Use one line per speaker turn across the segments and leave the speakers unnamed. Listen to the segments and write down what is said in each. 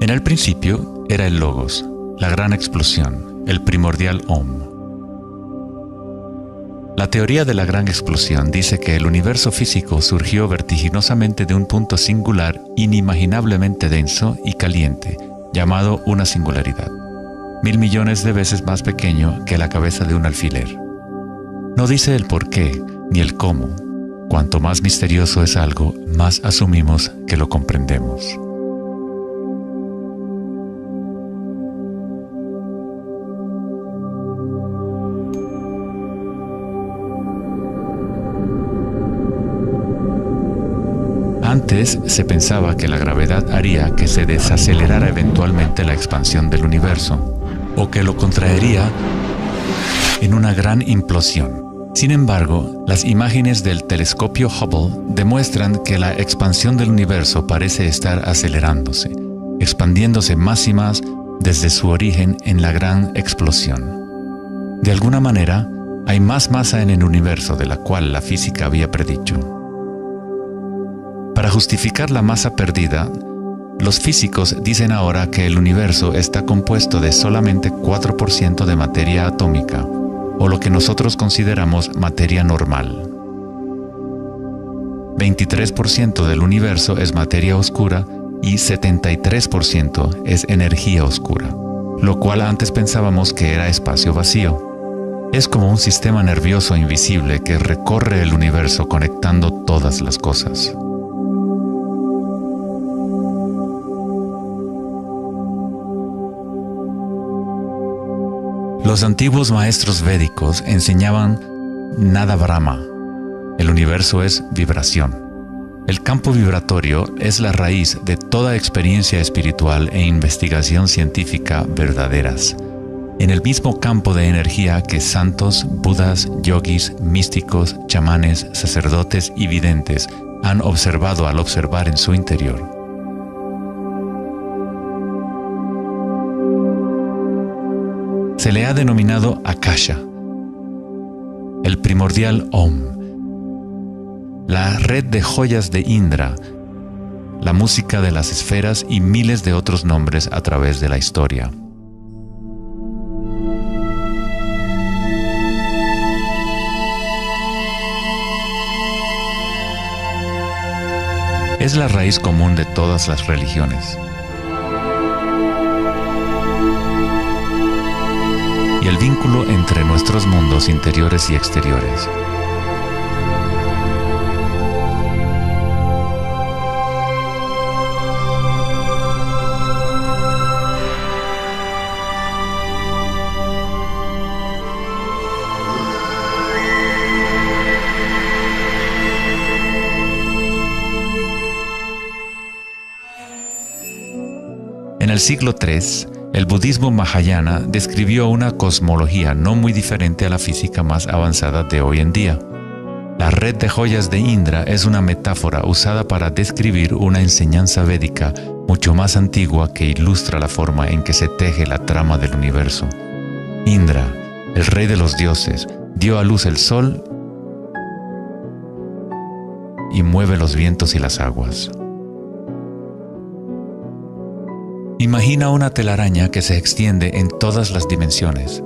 En el principio era el Logos, la gran explosión, el primordial Om. La teoría de la gran explosión dice que el universo físico surgió vertiginosamente de un punto singular inimaginablemente denso y caliente, llamado una singularidad, 1000 millones de veces más pequeño que la cabeza de un alfiler. No dice el por qué ni el cómo. Cuanto más misterioso es algo, más asumimos que lo comprendemos. Antes se pensaba que la gravedad haría que se desacelerara eventualmente la expansión del universo, o que lo contraería en una gran implosión. Sin embargo, las imágenes del telescopio Hubble demuestran que la expansión del universo parece estar acelerándose, expandiéndose más y más desde su origen en la gran explosión. De alguna manera, hay más masa en el universo de la cual la física había predicho. Para justificar la masa perdida, los físicos dicen ahora que el universo está compuesto de solamente 4% de materia atómica, o lo que nosotros consideramos materia normal. 23% del universo es materia oscura y 73% es energía oscura, lo cual antes pensábamos que era espacio vacío. Es como un sistema nervioso invisible que recorre el universo conectando todas las cosas. Los antiguos maestros védicos enseñaban Nada Brahma. El universo es vibración. El campo vibratorio es la raíz de toda experiencia espiritual e investigación científica verdaderas. En el mismo campo de energía que santos, budas, yogis, místicos, chamanes, sacerdotes y videntes han observado al observar en su interior. Se le ha denominado Akasha, el primordial Om, la red de joyas de Indra, la música de las esferas y miles de otros nombres a través de la historia. Es la raíz común de todas las religiones. Y el vínculo entre nuestros mundos interiores y exteriores. En el siglo III, el budismo Mahayana describió una cosmología no muy diferente a la física más avanzada de hoy en día. La red de joyas de Indra es una metáfora usada para describir una enseñanza védica mucho más antigua que ilustra la forma en que se teje la trama del universo. Indra, el rey de los dioses, dio a luz el sol y mueve los vientos y las aguas. Imagina una telaraña que se extiende en todas las dimensiones.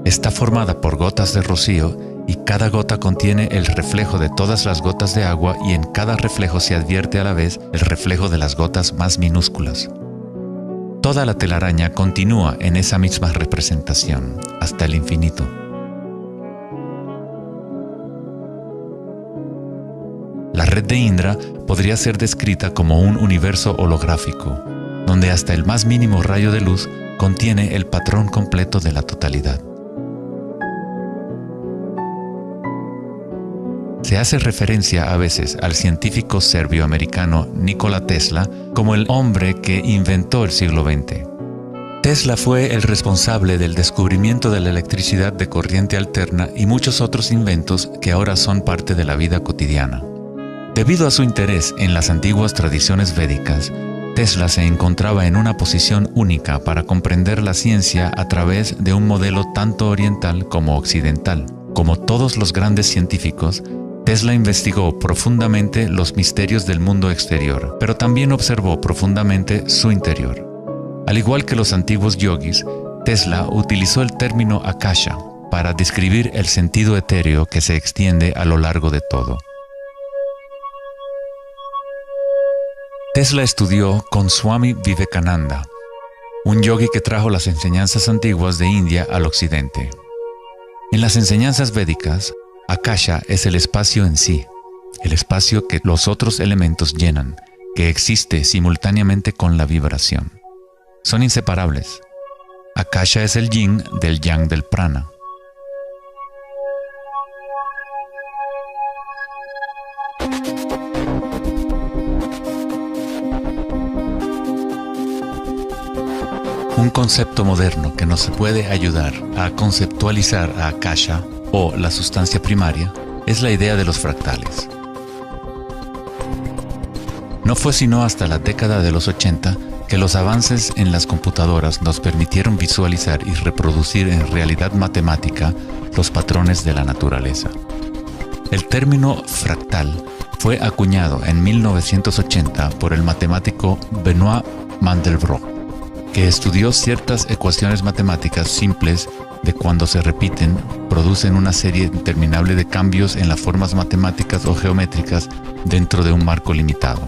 Está formada por gotas de rocío y cada gota contiene el reflejo de todas las gotas de agua y en cada reflejo se advierte a la vez el reflejo de las gotas más minúsculas. Toda la telaraña continúa en esa misma representación, hasta el infinito. La red de Indra podría ser descrita como un universo holográfico, donde hasta el más mínimo rayo de luz contiene el patrón completo de la totalidad. Se hace referencia a veces al científico serbio-americano Nikola Tesla como el hombre que inventó el siglo XX. Tesla fue el responsable del descubrimiento de la electricidad de corriente alterna y muchos otros inventos que ahora son parte de la vida cotidiana. Debido a su interés en las antiguas tradiciones védicas, Tesla se encontraba en una posición única para comprender la ciencia a través de un modelo tanto oriental como occidental. Como todos los grandes científicos, Tesla investigó profundamente los misterios del mundo exterior, pero también observó profundamente su interior. Al igual que los antiguos yogis, Tesla utilizó el término akasha para describir el sentido etéreo que se extiende a lo largo de todo. Tesla estudió con Swami Vivekananda, un yogi que trajo las enseñanzas antiguas de India al occidente. En las enseñanzas védicas, akasha es el espacio en sí, el espacio que los otros elementos llenan, que existe simultáneamente con la vibración. Son inseparables. Akasha es el yin del yang del prana. Un concepto moderno que nos puede ayudar a conceptualizar a Akasha, o la sustancia primaria, es la idea de los fractales. No fue sino hasta la década de los 80 que los avances en las computadoras nos permitieron visualizar y reproducir en realidad matemática los patrones de la naturaleza. El término fractal fue acuñado en 1980 por el matemático Benoit Mandelbrot, que estudió ciertas ecuaciones matemáticas simples de cuando se repiten, producen una serie interminable de cambios en las formas matemáticas o geométricas dentro de un marco limitado.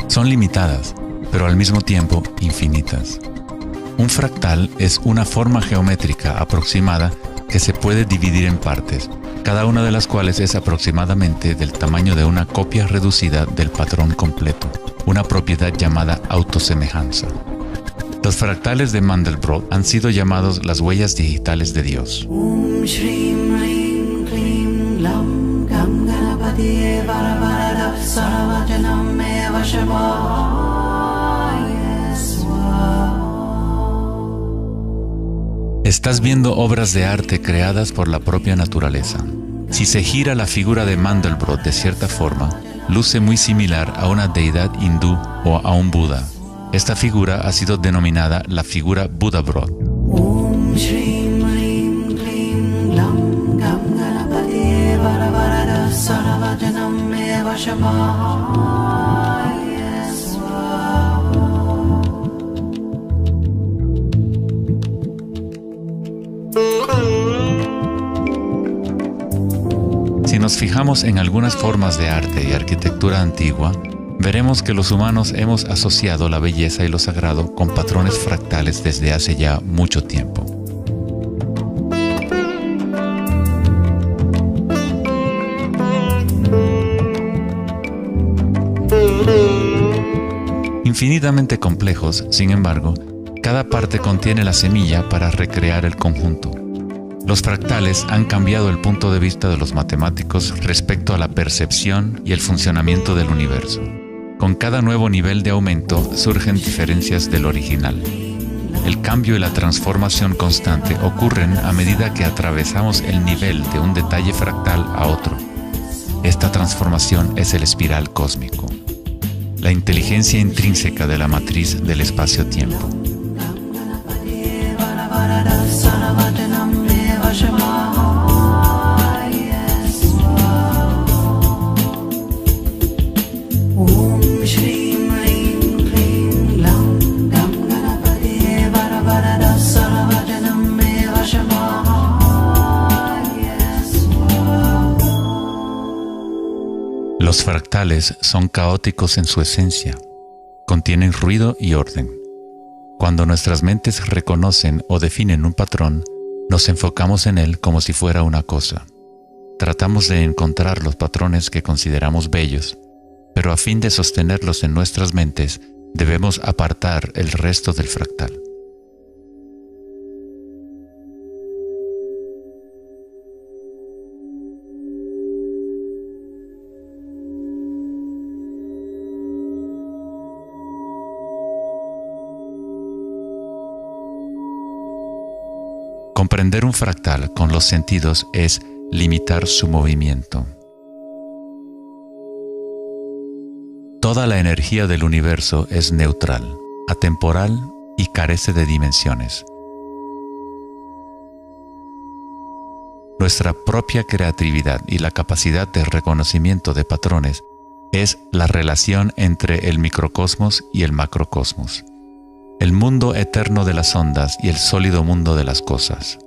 Son limitadas, pero al mismo tiempo infinitas. Un fractal es una forma geométrica aproximada que se puede dividir en partes, cada una de las cuales es aproximadamente del tamaño de una copia reducida del patrón completo, una propiedad llamada autosemejanza. Los fractales de Mandelbrot han sido llamados las huellas digitales de Dios. Estás viendo obras de arte creadas por la propia naturaleza. Si se gira la figura de Mandelbrot de cierta forma, luce muy similar a una deidad hindú o a un Buda. Esta figura ha sido denominada la figura Buddha-Brot. Si nos fijamos en algunas formas de arte y arquitectura antigua, veremos que los humanos hemos asociado la belleza y lo sagrado con patrones fractales desde hace ya mucho tiempo. Infinitamente complejos, sin embargo, cada parte contiene la semilla para recrear el conjunto. Los fractales han cambiado el punto de vista de los matemáticos respecto a la percepción y el funcionamiento del universo. Con cada nuevo nivel de aumento surgen diferencias del original. El cambio y la transformación constante ocurren a medida que atravesamos el nivel de un detalle fractal a otro. Esta transformación es el espiral cósmico, la inteligencia intrínseca de la matriz del espacio-tiempo. Los fractales son caóticos en su esencia, contienen ruido y orden. Cuando nuestras mentes reconocen o definen un patrón, nos enfocamos en él como si fuera una cosa. Tratamos de encontrar los patrones que consideramos bellos, pero a fin de sostenerlos en nuestras mentes, debemos apartar el resto del fractal. Comprender un fractal con los sentidos es limitar su movimiento. Toda la energía del universo es neutral, atemporal y carece de dimensiones. Nuestra propia creatividad y la capacidad de reconocimiento de patrones es la relación entre el microcosmos y el macrocosmos. el mundo eterno de las ondas y el sólido mundo de las cosas.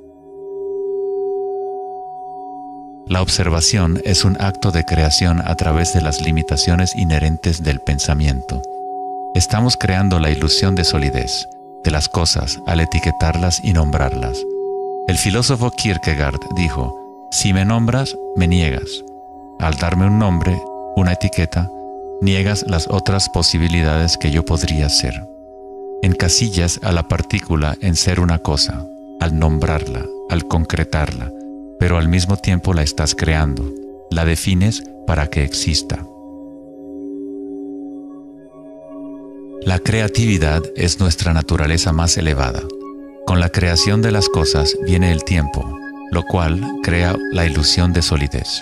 La observación es un acto de creación a través de las limitaciones inherentes del pensamiento. Estamos creando la ilusión de solidez de las cosas al etiquetarlas y nombrarlas. El filósofo Kierkegaard dijo: si me nombras, me niegas. Al darme un nombre, una etiqueta, niegas las otras posibilidades que yo podría ser. Encasillas a la partícula en ser una cosa, al nombrarla, al concretarla, pero al mismo tiempo la estás creando, la defines para que exista. La creatividad es nuestra naturaleza más elevada. Con la creación de las cosas viene el tiempo, lo cual crea la ilusión de solidez.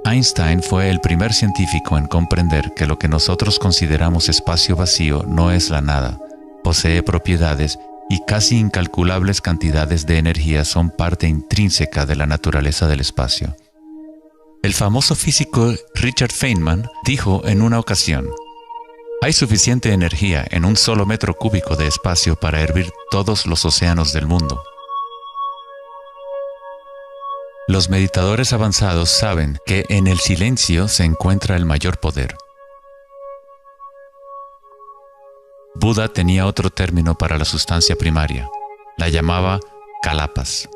Einstein fue el primer científico en comprender que lo que nosotros consideramos espacio vacío no es la nada, posee propiedades y casi incalculables cantidades de energía son parte intrínseca de la naturaleza del espacio. El famoso físico Richard Feynman dijo en una ocasión: hay suficiente energía en un solo metro cúbico de espacio para hervir todos los océanos del mundo. Los meditadores avanzados saben que en el silencio se encuentra el mayor poder. Buda tenía otro término para la sustancia primaria. La llamaba kalapas.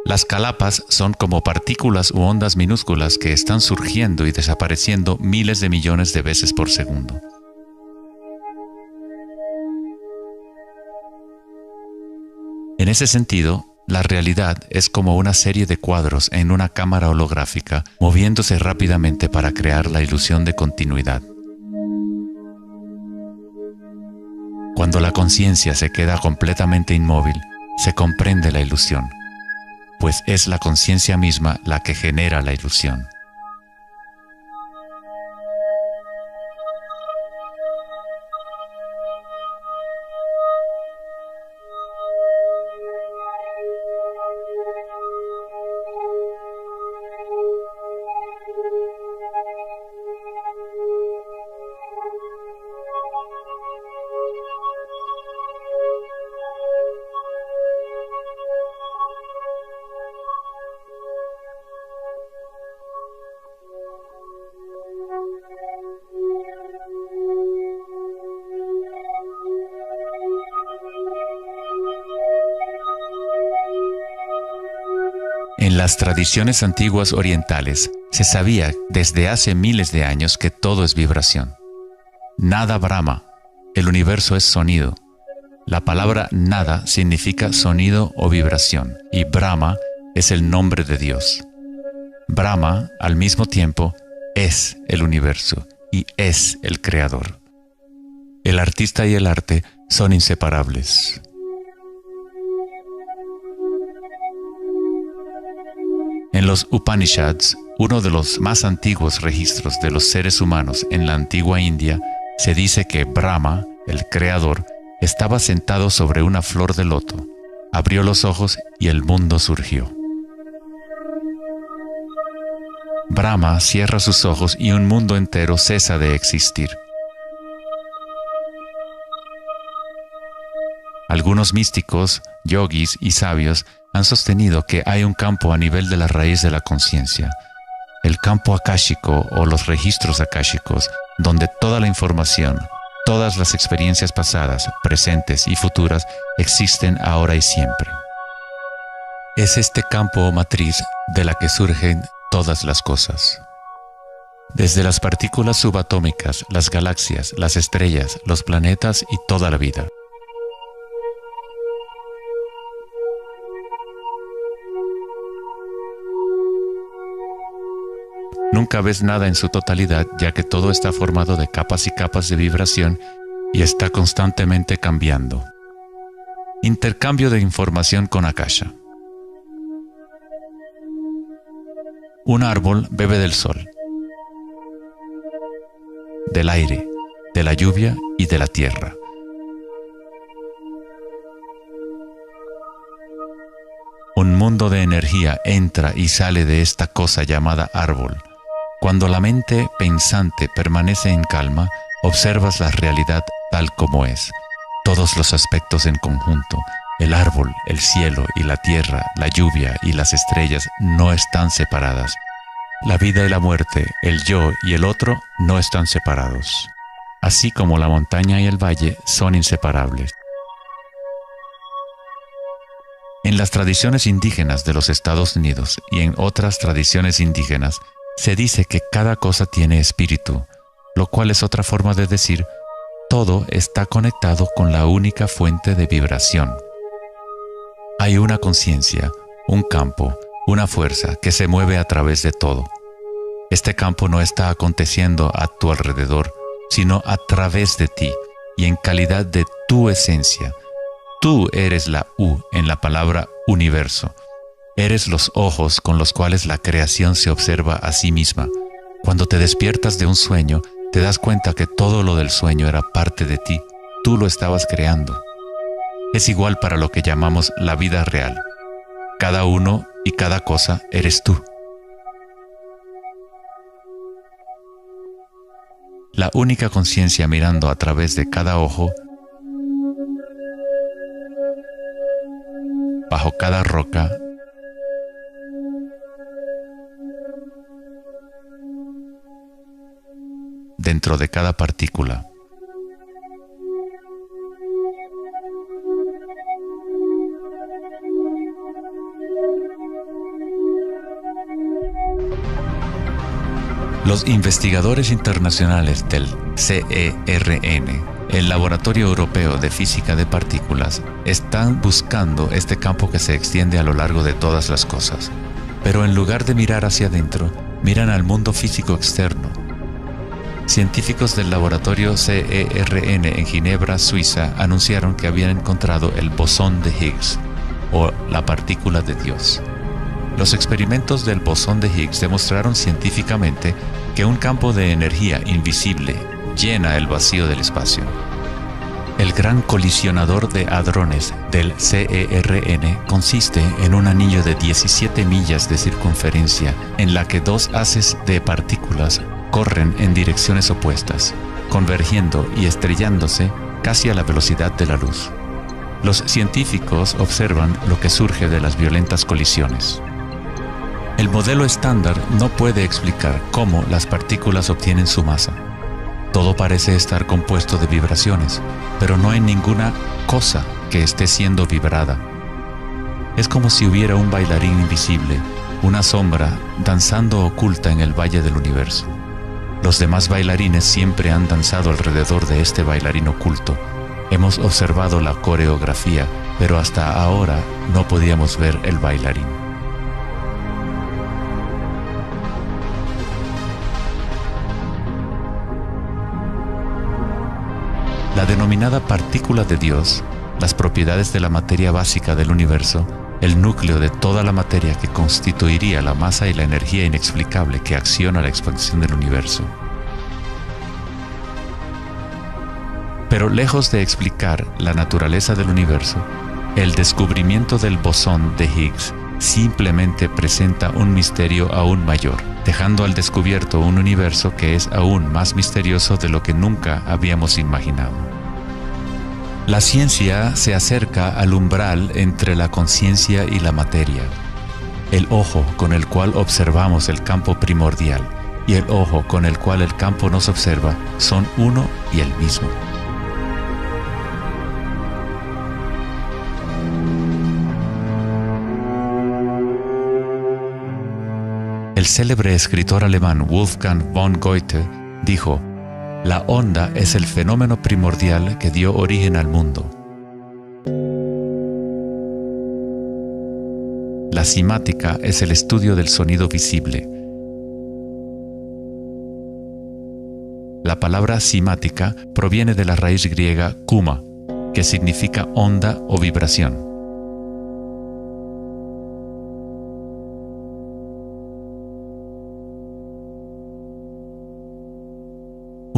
Las kalapas son como partículas u ondas minúsculas que están surgiendo y desapareciendo miles de millones de veces por segundo. En ese sentido, la realidad es como una serie de cuadros en una cámara holográfica moviéndose rápidamente para crear la ilusión de continuidad. Cuando la conciencia se queda completamente inmóvil, se comprende la ilusión, pues es la conciencia misma la que genera la ilusión. En las tradiciones antiguas orientales se sabía desde hace miles de años que todo es vibración. Nada Brahma, el universo es sonido. La palabra nada significa sonido o vibración y Brahma es el nombre de Dios. Brahma, al mismo tiempo, es el universo y es el creador. El artista y el arte son inseparables. En los Upanishads, uno de los más antiguos registros de los seres humanos en la antigua India, se dice que Brahma, el creador, estaba sentado sobre una flor de loto, abrió los ojos y el mundo surgió. Brahma cierra sus ojos y un mundo entero cesa de existir. Algunos místicos, yogis y sabios han sostenido que hay un campo a nivel de la raíz de la conciencia, el campo akáshico o los registros akáshicos, donde toda la información, todas las experiencias pasadas, presentes y futuras existen ahora y siempre. Es este campo o matriz de la que surgen todas las cosas. Desde las partículas subatómicas, las galaxias, las estrellas, los planetas y toda la vida. Nunca ves nada en su totalidad, ya que todo está formado de capas y capas de vibración y está constantemente cambiando. Intercambio de información con Akasha. Un árbol bebe del sol, del aire, de la lluvia y de la tierra. Un mundo de energía entra y sale de esta cosa llamada árbol. Cuando la mente pensante permanece en calma, observas la realidad tal como es. Todos los aspectos en conjunto, el árbol, el cielo y la tierra, la lluvia y las estrellas no están separadas. La vida y la muerte, el yo y el otro no están separados. Así como la montaña y el valle son inseparables. En las tradiciones indígenas de los Estados Unidos y en otras tradiciones indígenas, se dice que cada cosa tiene espíritu, lo cual es otra forma de decir, todo está conectado con la única fuente de vibración. Hay una conciencia, un campo, una fuerza que se mueve a través de todo. Este campo no está aconteciendo a tu alrededor, sino a través de ti y en calidad de tu esencia. Tú eres la U en la palabra universo. Eres los ojos con los cuales la creación se observa a sí misma. Cuando te despiertas de un sueño, te das cuenta que todo lo del sueño era parte de ti. Tú lo estabas creando. Es igual para lo que llamamos la vida real. Cada uno y cada cosa eres tú. La única conciencia mirando a través de cada ojo, bajo cada roca, dentro de cada partícula. Los investigadores internacionales del CERN, el Laboratorio Europeo de Física de Partículas, están buscando este campo que se extiende a lo largo de todas las cosas. Pero en lugar de mirar hacia adentro, miran al mundo físico externo. Científicos del laboratorio CERN en Ginebra, Suiza, anunciaron que habían encontrado el bosón de Higgs, o la partícula de Dios. Los experimentos del bosón de Higgs demostraron científicamente que un campo de energía invisible llena el vacío del espacio. El gran colisionador de hadrones del CERN consiste en un anillo de 17 millas de circunferencia en la que dos haces de partículas corren en direcciones opuestas, convergiendo y estrellándose casi a la velocidad de la luz. Los científicos observan lo que surge de las violentas colisiones. El modelo estándar no puede explicar cómo las partículas obtienen su masa. Todo parece estar compuesto de vibraciones, pero no hay ninguna cosa que esté siendo vibrada. Es como si hubiera un bailarín invisible, una sombra, danzando oculta en el valle del universo. Los demás bailarines siempre han danzado alrededor de este bailarín oculto. Hemos observado la coreografía, pero hasta ahora no podíamos ver el bailarín. La denominada partícula de Dios, las propiedades de la materia básica del universo, el núcleo de toda la materia que constituiría la masa y la energía inexplicable que acciona la expansión del universo. Pero lejos de explicar la naturaleza del universo, el descubrimiento del bosón de Higgs simplemente presenta un misterio aún mayor, dejando al descubierto un universo que es aún más misterioso de lo que nunca habíamos imaginado. La ciencia se acerca al umbral entre la conciencia y la materia. El ojo con el cual observamos el campo primordial y el ojo con el cual el campo nos observa son uno y el mismo. El célebre escritor alemán Wolfgang von Goethe dijo: "La onda es el fenómeno primordial que dio origen al mundo". La cimática es el estudio del sonido visible. La palabra cimática proviene de la raíz griega kuma, que significa onda o vibración.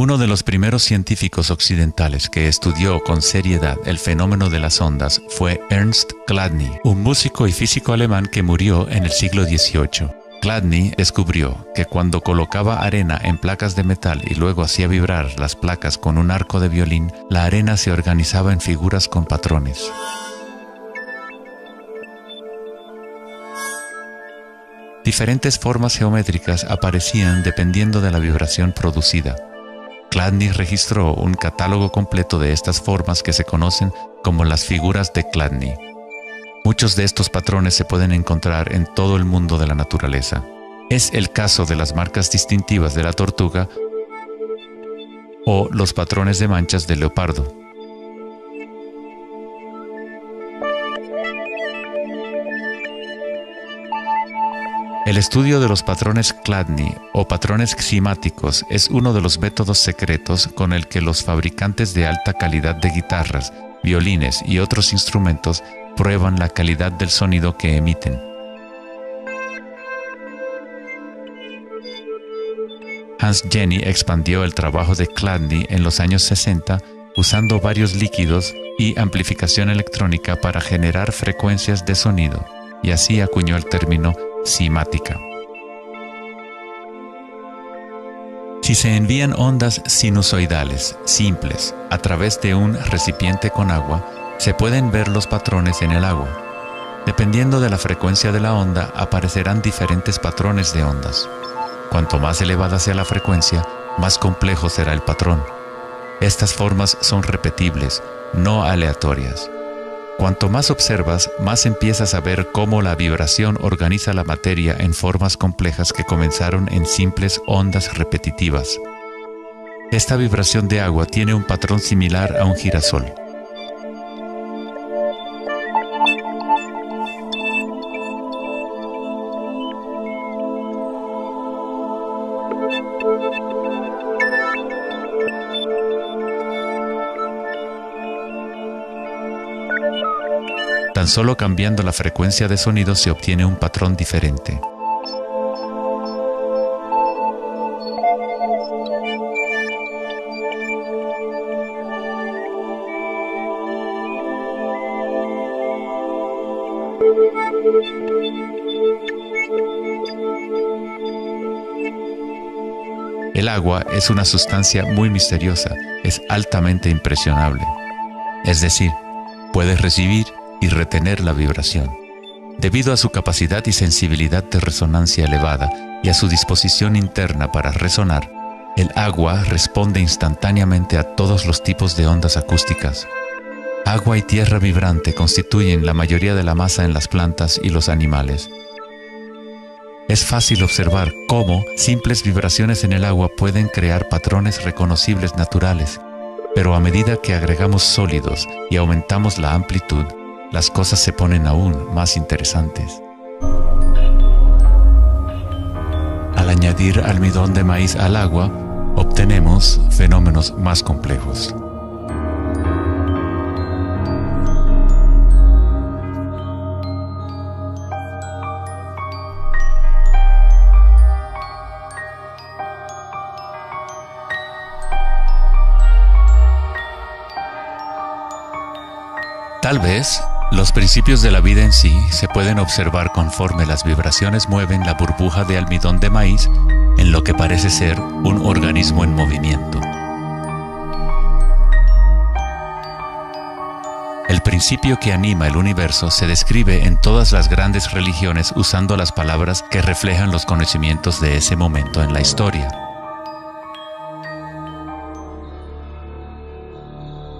Uno de los primeros científicos occidentales que estudió con seriedad el fenómeno de las ondas fue Ernst Chladni, un músico y físico alemán que murió en el siglo XVIII. Chladni descubrió que cuando colocaba arena en placas de metal y luego hacía vibrar las placas con un arco de violín, la arena se organizaba en figuras con patrones. Diferentes formas geométricas aparecían dependiendo de la vibración producida. Chladni registró un catálogo completo de estas formas que se conocen como las figuras de Chladni. Muchos de estos patrones se pueden encontrar en todo el mundo de la naturaleza. Es el caso de las marcas distintivas de la tortuga o los patrones de manchas del leopardo. El estudio de los patrones Chladni o patrones ximáticos es uno de los métodos secretos con el que los fabricantes de alta calidad de guitarras, violines y otros instrumentos prueban la calidad del sonido que emiten. Hans Jenny expandió el trabajo de Chladni en los años 60 usando varios líquidos y amplificación electrónica para generar frecuencias de sonido, y así acuñó el término ximática. Si se envían ondas sinusoidales simples a través de un recipiente con agua, se pueden ver los patrones en el agua. Dependiendo de la frecuencia de la onda, aparecerán diferentes patrones de ondas. Cuanto más elevada sea la frecuencia, más complejo será el patrón. Estas formas son repetibles, no aleatorias. Cuanto más observas, más empiezas a ver cómo la vibración organiza la materia en formas complejas que comenzaron en simples ondas repetitivas. Esta vibración de agua tiene un patrón similar a un girasol. Tan solo cambiando la frecuencia de sonido se obtiene un patrón diferente. El agua es una sustancia muy misteriosa, es altamente impresionable. Es decir, puede recibir y retener la vibración. Debido a su capacidad y sensibilidad de resonancia elevada y a su disposición interna para resonar, el agua responde instantáneamente a todos los tipos de ondas acústicas. Agua y tierra vibrante constituyen la mayoría de la masa en las plantas y los animales. Es fácil observar cómo simples vibraciones en el agua pueden crear patrones reconocibles naturales, pero a medida que agregamos sólidos y aumentamos la amplitud, las cosas se ponen aún más interesantes. Al añadir almidón de maíz al agua, obtenemos fenómenos más complejos. Tal vez, los principios de la vida en sí se pueden observar conforme las vibraciones mueven la burbuja de almidón de maíz en lo que parece ser un organismo en movimiento. El principio que anima el universo se describe en todas las grandes religiones usando las palabras que reflejan los conocimientos de ese momento en la historia.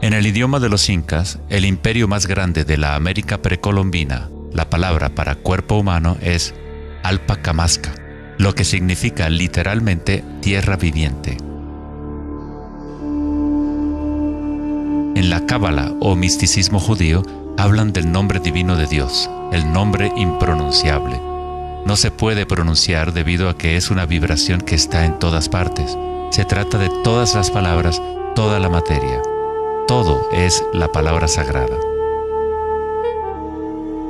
En el idioma de los incas, el imperio más grande de la América precolombina, la palabra para cuerpo humano es Alpacamasca, lo que significa literalmente tierra viviente. En la Cábala o misticismo judío, hablan del nombre divino de Dios, el nombre impronunciable. No se puede pronunciar debido a que es una vibración que está en todas partes. Se trata de todas las palabras, toda la materia. Todo es la palabra sagrada.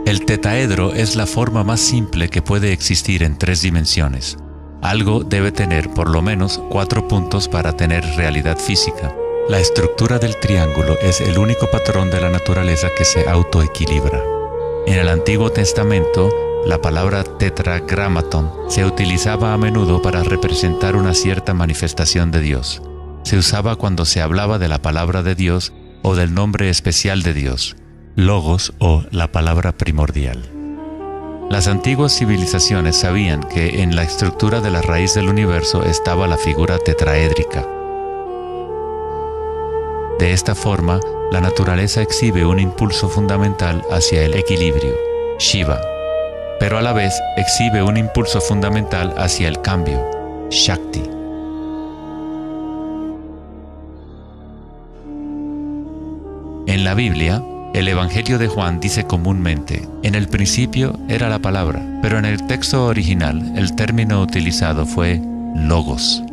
El tetaedro es la forma más simple que puede existir en 3 dimensiones. Algo debe tener por lo menos 4 puntos para tener realidad física. La estructura del triángulo es el único patrón de la naturaleza que se autoequilibra. En el Antiguo Testamento, la palabra tetragramaton se utilizaba a menudo para representar una cierta manifestación de Dios. Se usaba cuando se hablaba de la palabra de Dios o del nombre especial de Dios, logos o la palabra primordial. Las antiguas civilizaciones sabían que en la estructura de la raíz del universo estaba la figura tetraédrica. De esta forma, la naturaleza exhibe un impulso fundamental hacia el equilibrio, Shiva, pero a la vez exhibe un impulso fundamental hacia el cambio, Shakti. En la Biblia, el Evangelio de Juan dice comúnmente, en el principio era la palabra, pero en el texto original el término utilizado fue logos.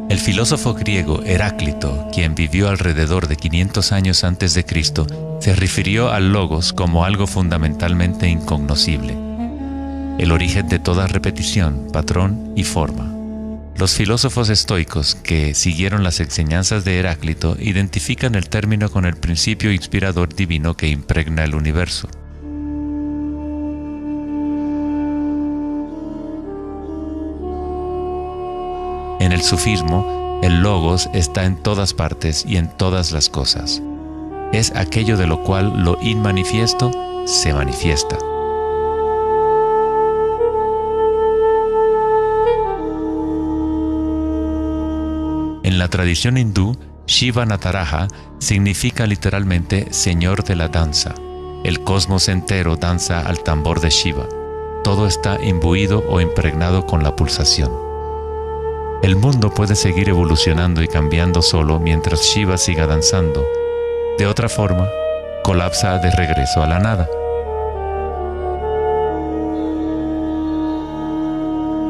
El filósofo griego Heráclito, quien vivió alrededor de 500 años antes de Cristo, se refirió al logos como algo fundamentalmente incognoscible, el origen de toda repetición, patrón y forma. Los filósofos estoicos que siguieron las enseñanzas de Heráclito identifican el término con el principio inspirador divino que impregna el universo. En el sufismo, el logos está en todas partes y en todas las cosas. Es aquello de lo cual lo inmanifiesto se manifiesta. En la tradición hindú, Shiva Nataraja significa literalmente Señor de la danza. El cosmos entero danza al tambor de Shiva. Todo está imbuido o impregnado con la pulsación. El mundo puede seguir evolucionando y cambiando solo mientras Shiva siga danzando. De otra forma, colapsa de regreso a la nada.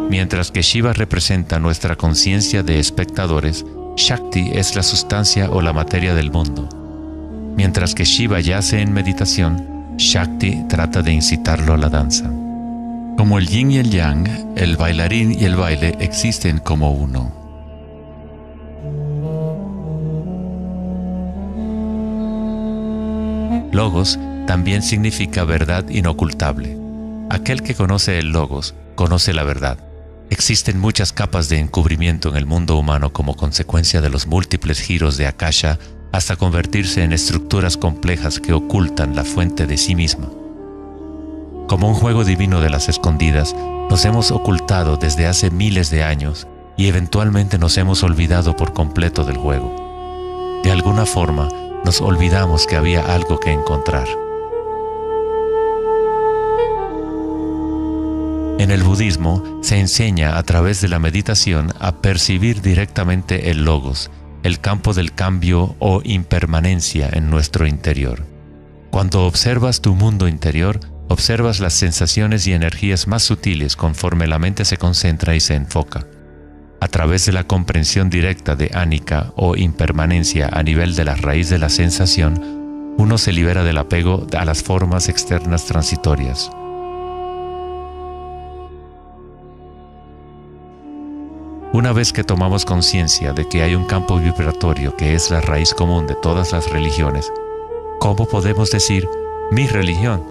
Mientras que Shiva representa nuestra conciencia de espectadores, Shakti es la sustancia o la materia del mundo. Mientras que Shiva yace en meditación, Shakti trata de incitarlo a la danza. Como el yin y el yang, el bailarín y el baile existen como uno. Logos también significa verdad inocultable. Aquel que conoce el logos, conoce la verdad. Existen muchas capas de encubrimiento en el mundo humano como consecuencia de los múltiples giros de Akasha hasta convertirse en estructuras complejas que ocultan la fuente de sí misma. Como un juego divino de las escondidas, nos hemos ocultado desde hace miles de años y eventualmente nos hemos olvidado por completo del juego. De alguna forma, nos olvidamos que había algo que encontrar. En el budismo se enseña a través de la meditación a percibir directamente el logos, el campo del cambio o impermanencia en nuestro interior. Cuando observas tu mundo interior, observas las sensaciones y energías más sutiles conforme la mente se concentra y se enfoca. A través de la comprensión directa de anicca o impermanencia a nivel de la raíz de la sensación, uno se libera del apego a las formas externas transitorias. Una vez que tomamos conciencia de que hay un campo vibratorio que es la raíz común de todas las religiones, ¿cómo podemos decir mi religión?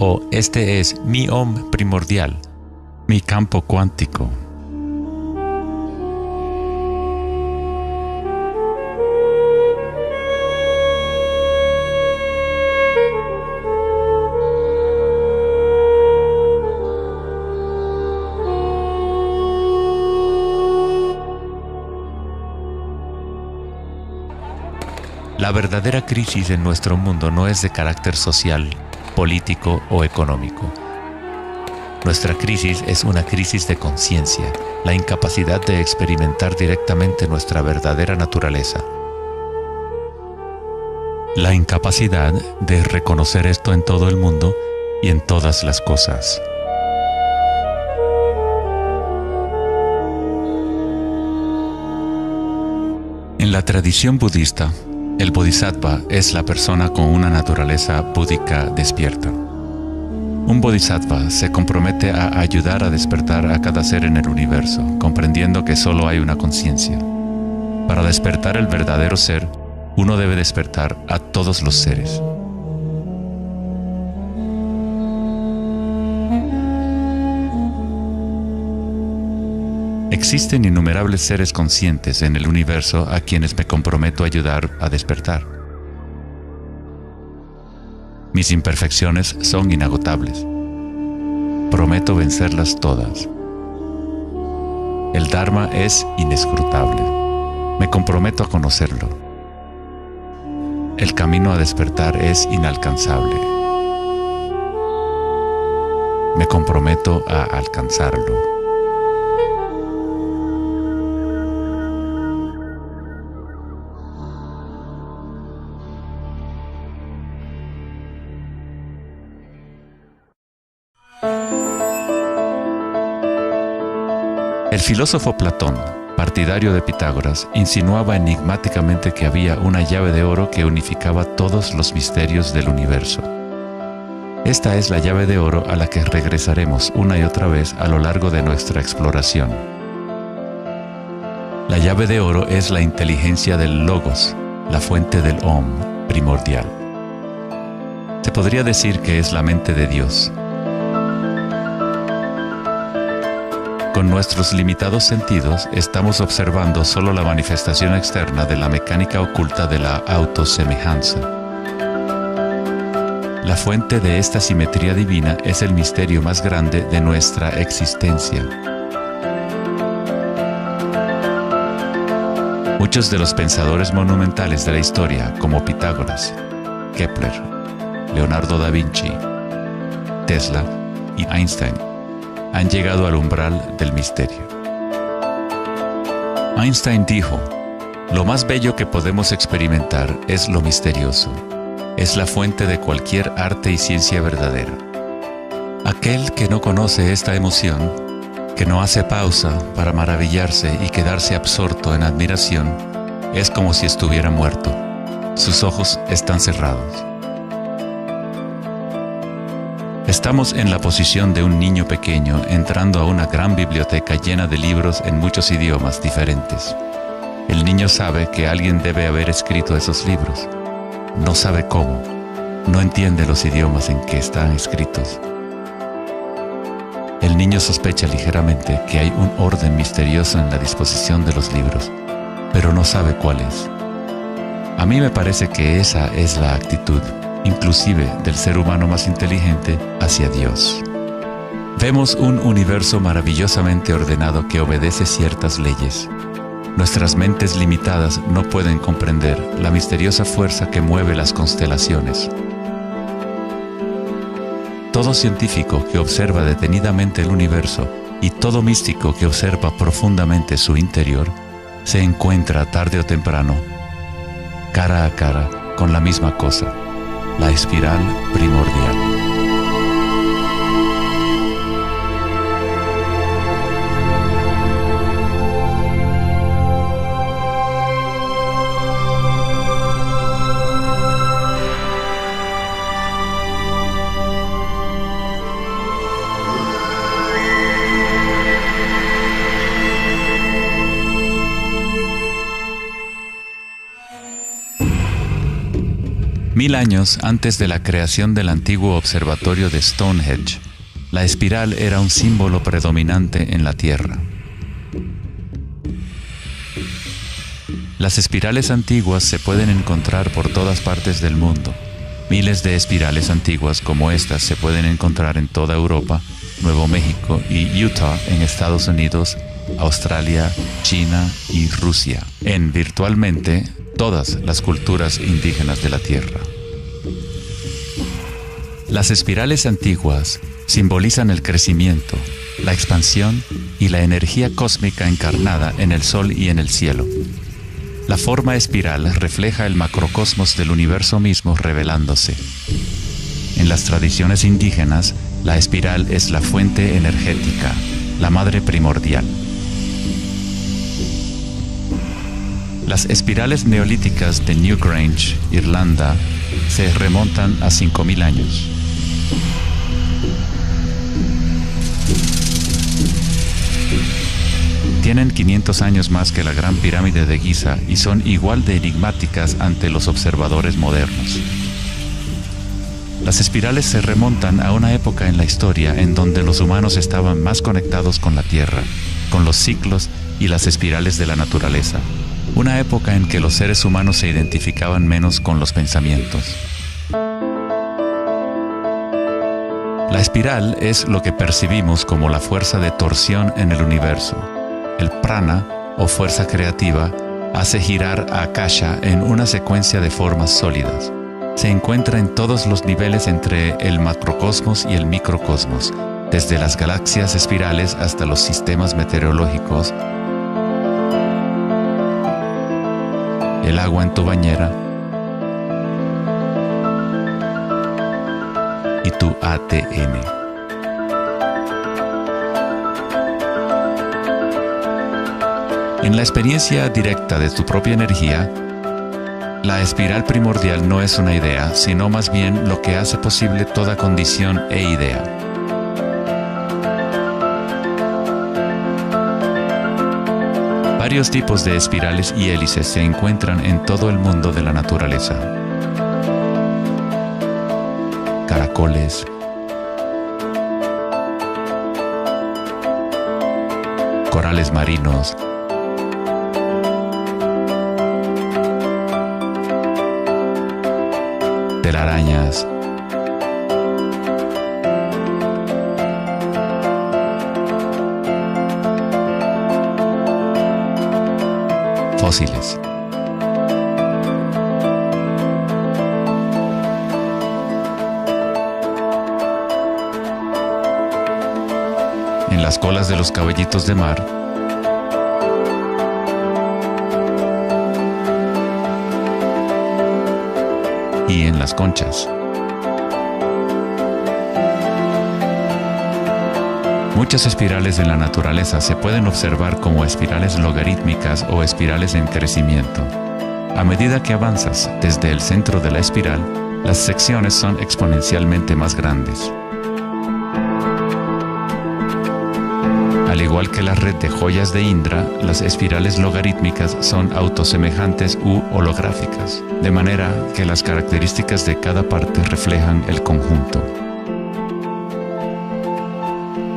O este es mi Om primordial, mi campo cuántico. La verdadera crisis en nuestro mundo no es de carácter social, político o económico. Nuestra crisis es una crisis de conciencia, la incapacidad de experimentar directamente nuestra verdadera naturaleza. La incapacidad de reconocer esto en todo el mundo y en todas las cosas. En la tradición budista, el bodhisattva es la persona con una naturaleza búdica despierta. Un bodhisattva se compromete a ayudar a despertar a cada ser en el universo, comprendiendo que solo hay una conciencia. Para despertar el verdadero ser, uno debe despertar a todos los seres. Existen innumerables seres conscientes en el universo a quienes me comprometo a ayudar a despertar. Mis imperfecciones son inagotables. Prometo vencerlas todas. El Dharma es inescrutable. Me comprometo a conocerlo. El camino a despertar es inalcanzable. Me comprometo a alcanzarlo. El filósofo Platón, partidario de Pitágoras, insinuaba enigmáticamente que había una llave de oro que unificaba todos los misterios del universo. Esta es la llave de oro a la que regresaremos una y otra vez a lo largo de nuestra exploración. La llave de oro es la inteligencia del Logos, la fuente del Om primordial. Se podría decir que es la mente de Dios. Con nuestros limitados sentidos, estamos observando solo la manifestación externa de la mecánica oculta de la autosemejanza. La fuente de esta simetría divina es el misterio más grande de nuestra existencia. Muchos de los pensadores monumentales de la historia, como Pitágoras, Kepler, Leonardo da Vinci, Tesla y Einstein, han llegado al umbral del misterio. Einstein dijo: "Lo más bello que podemos experimentar es lo misterioso. Es la fuente de cualquier arte y ciencia verdadera". Aquel que no conoce esta emoción, que no hace pausa para maravillarse y quedarse absorto en admiración, es como si estuviera muerto. Sus ojos están cerrados. Estamos en la posición de un niño pequeño entrando a una gran biblioteca llena de libros en muchos idiomas diferentes. El niño sabe que alguien debe haber escrito esos libros. No sabe cómo. No entiende los idiomas en que están escritos. El niño sospecha ligeramente que hay un orden misterioso en la disposición de los libros, pero no sabe cuál es. A mí me parece que esa es la actitud, inclusive del ser humano más inteligente, hacia Dios. Vemos un universo maravillosamente ordenado que obedece ciertas leyes. Nuestras mentes limitadas no pueden comprender la misteriosa fuerza que mueve las constelaciones. Todo científico que observa detenidamente el universo y todo místico que observa profundamente su interior se encuentra tarde o temprano, cara a cara, con la misma cosa: la espiral primordial. Mil años antes de la creación del antiguo observatorio de Stonehenge, la espiral era un símbolo predominante en la Tierra. Las espirales antiguas se pueden encontrar por todas partes del mundo. Miles de espirales antiguas como estas se pueden encontrar en toda Europa, Nuevo México y Utah en Estados Unidos, Australia, China y Rusia, en virtualmente todas las culturas indígenas de la Tierra. Las espirales antiguas simbolizan el crecimiento, la expansión y la energía cósmica encarnada en el Sol y en el cielo. La forma espiral refleja el macrocosmos del universo mismo revelándose. En las tradiciones indígenas, la espiral es la fuente energética, la madre primordial. Las espirales neolíticas de Newgrange, Irlanda, se remontan a 5000 años. Tienen 500 años más que la Gran Pirámide de Giza y son igual de enigmáticas ante los observadores modernos. Las espirales se remontan a una época en la historia en donde los humanos estaban más conectados con la Tierra, con los ciclos y las espirales de la naturaleza. Una época en que los seres humanos se identificaban menos con los pensamientos. La espiral es lo que percibimos como la fuerza de torsión en el universo. El prana, o fuerza creativa, hace girar a Akasha en una secuencia de formas sólidas. Se encuentra en todos los niveles entre el macrocosmos y el microcosmos, desde las galaxias espirales hasta los sistemas meteorológicos, el agua en tu bañera y tu ATM. En la experiencia directa de tu propia energía, la espiral primordial no es una idea, sino más bien lo que hace posible toda condición e idea. Varios tipos de espirales y hélices se encuentran en todo el mundo de la naturaleza. Caracoles, corales marinos, telarañas, fósiles. En las colas de los caballitos de mar, y en las conchas. Muchas espirales en la naturaleza se pueden observar como espirales logarítmicas o espirales en crecimiento. A medida que avanzas desde el centro de la espiral, las secciones son exponencialmente más grandes. Al igual que la red de joyas de Indra, las espirales logarítmicas son autosemejantes u holográficas, de manera que las características de cada parte reflejan el conjunto.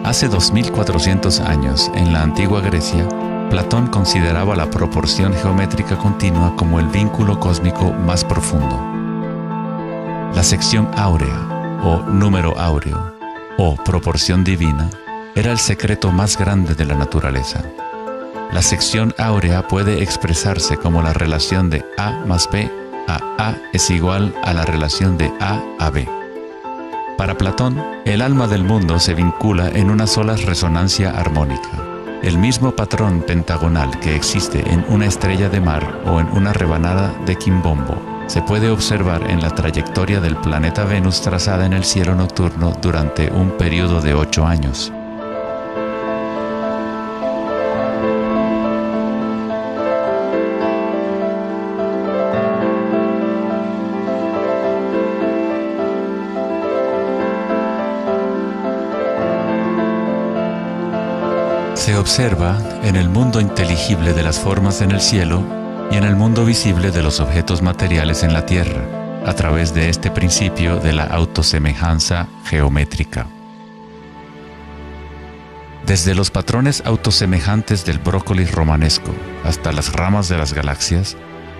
Hace 2400 años, en la antigua Grecia, Platón consideraba la proporción geométrica continua como el vínculo cósmico más profundo. La sección áurea, o número áureo, o proporción divina, era el secreto más grande de la naturaleza. La sección áurea puede expresarse como la relación de A más B a es igual a la relación de A B. Para Platón, el alma del mundo se vincula en una sola resonancia armónica. El mismo patrón pentagonal que existe en una estrella de mar o en una rebanada de quimbombo se puede observar en la trayectoria del planeta Venus trazada en el cielo nocturno durante un periodo de 8 años. Se observa en el mundo inteligible de las formas en el cielo y en el mundo visible de los objetos materiales en la Tierra, a través de este principio de la autosemejanza geométrica. Desde los patrones autosemejantes del brócoli romanesco hasta las ramas de las galaxias,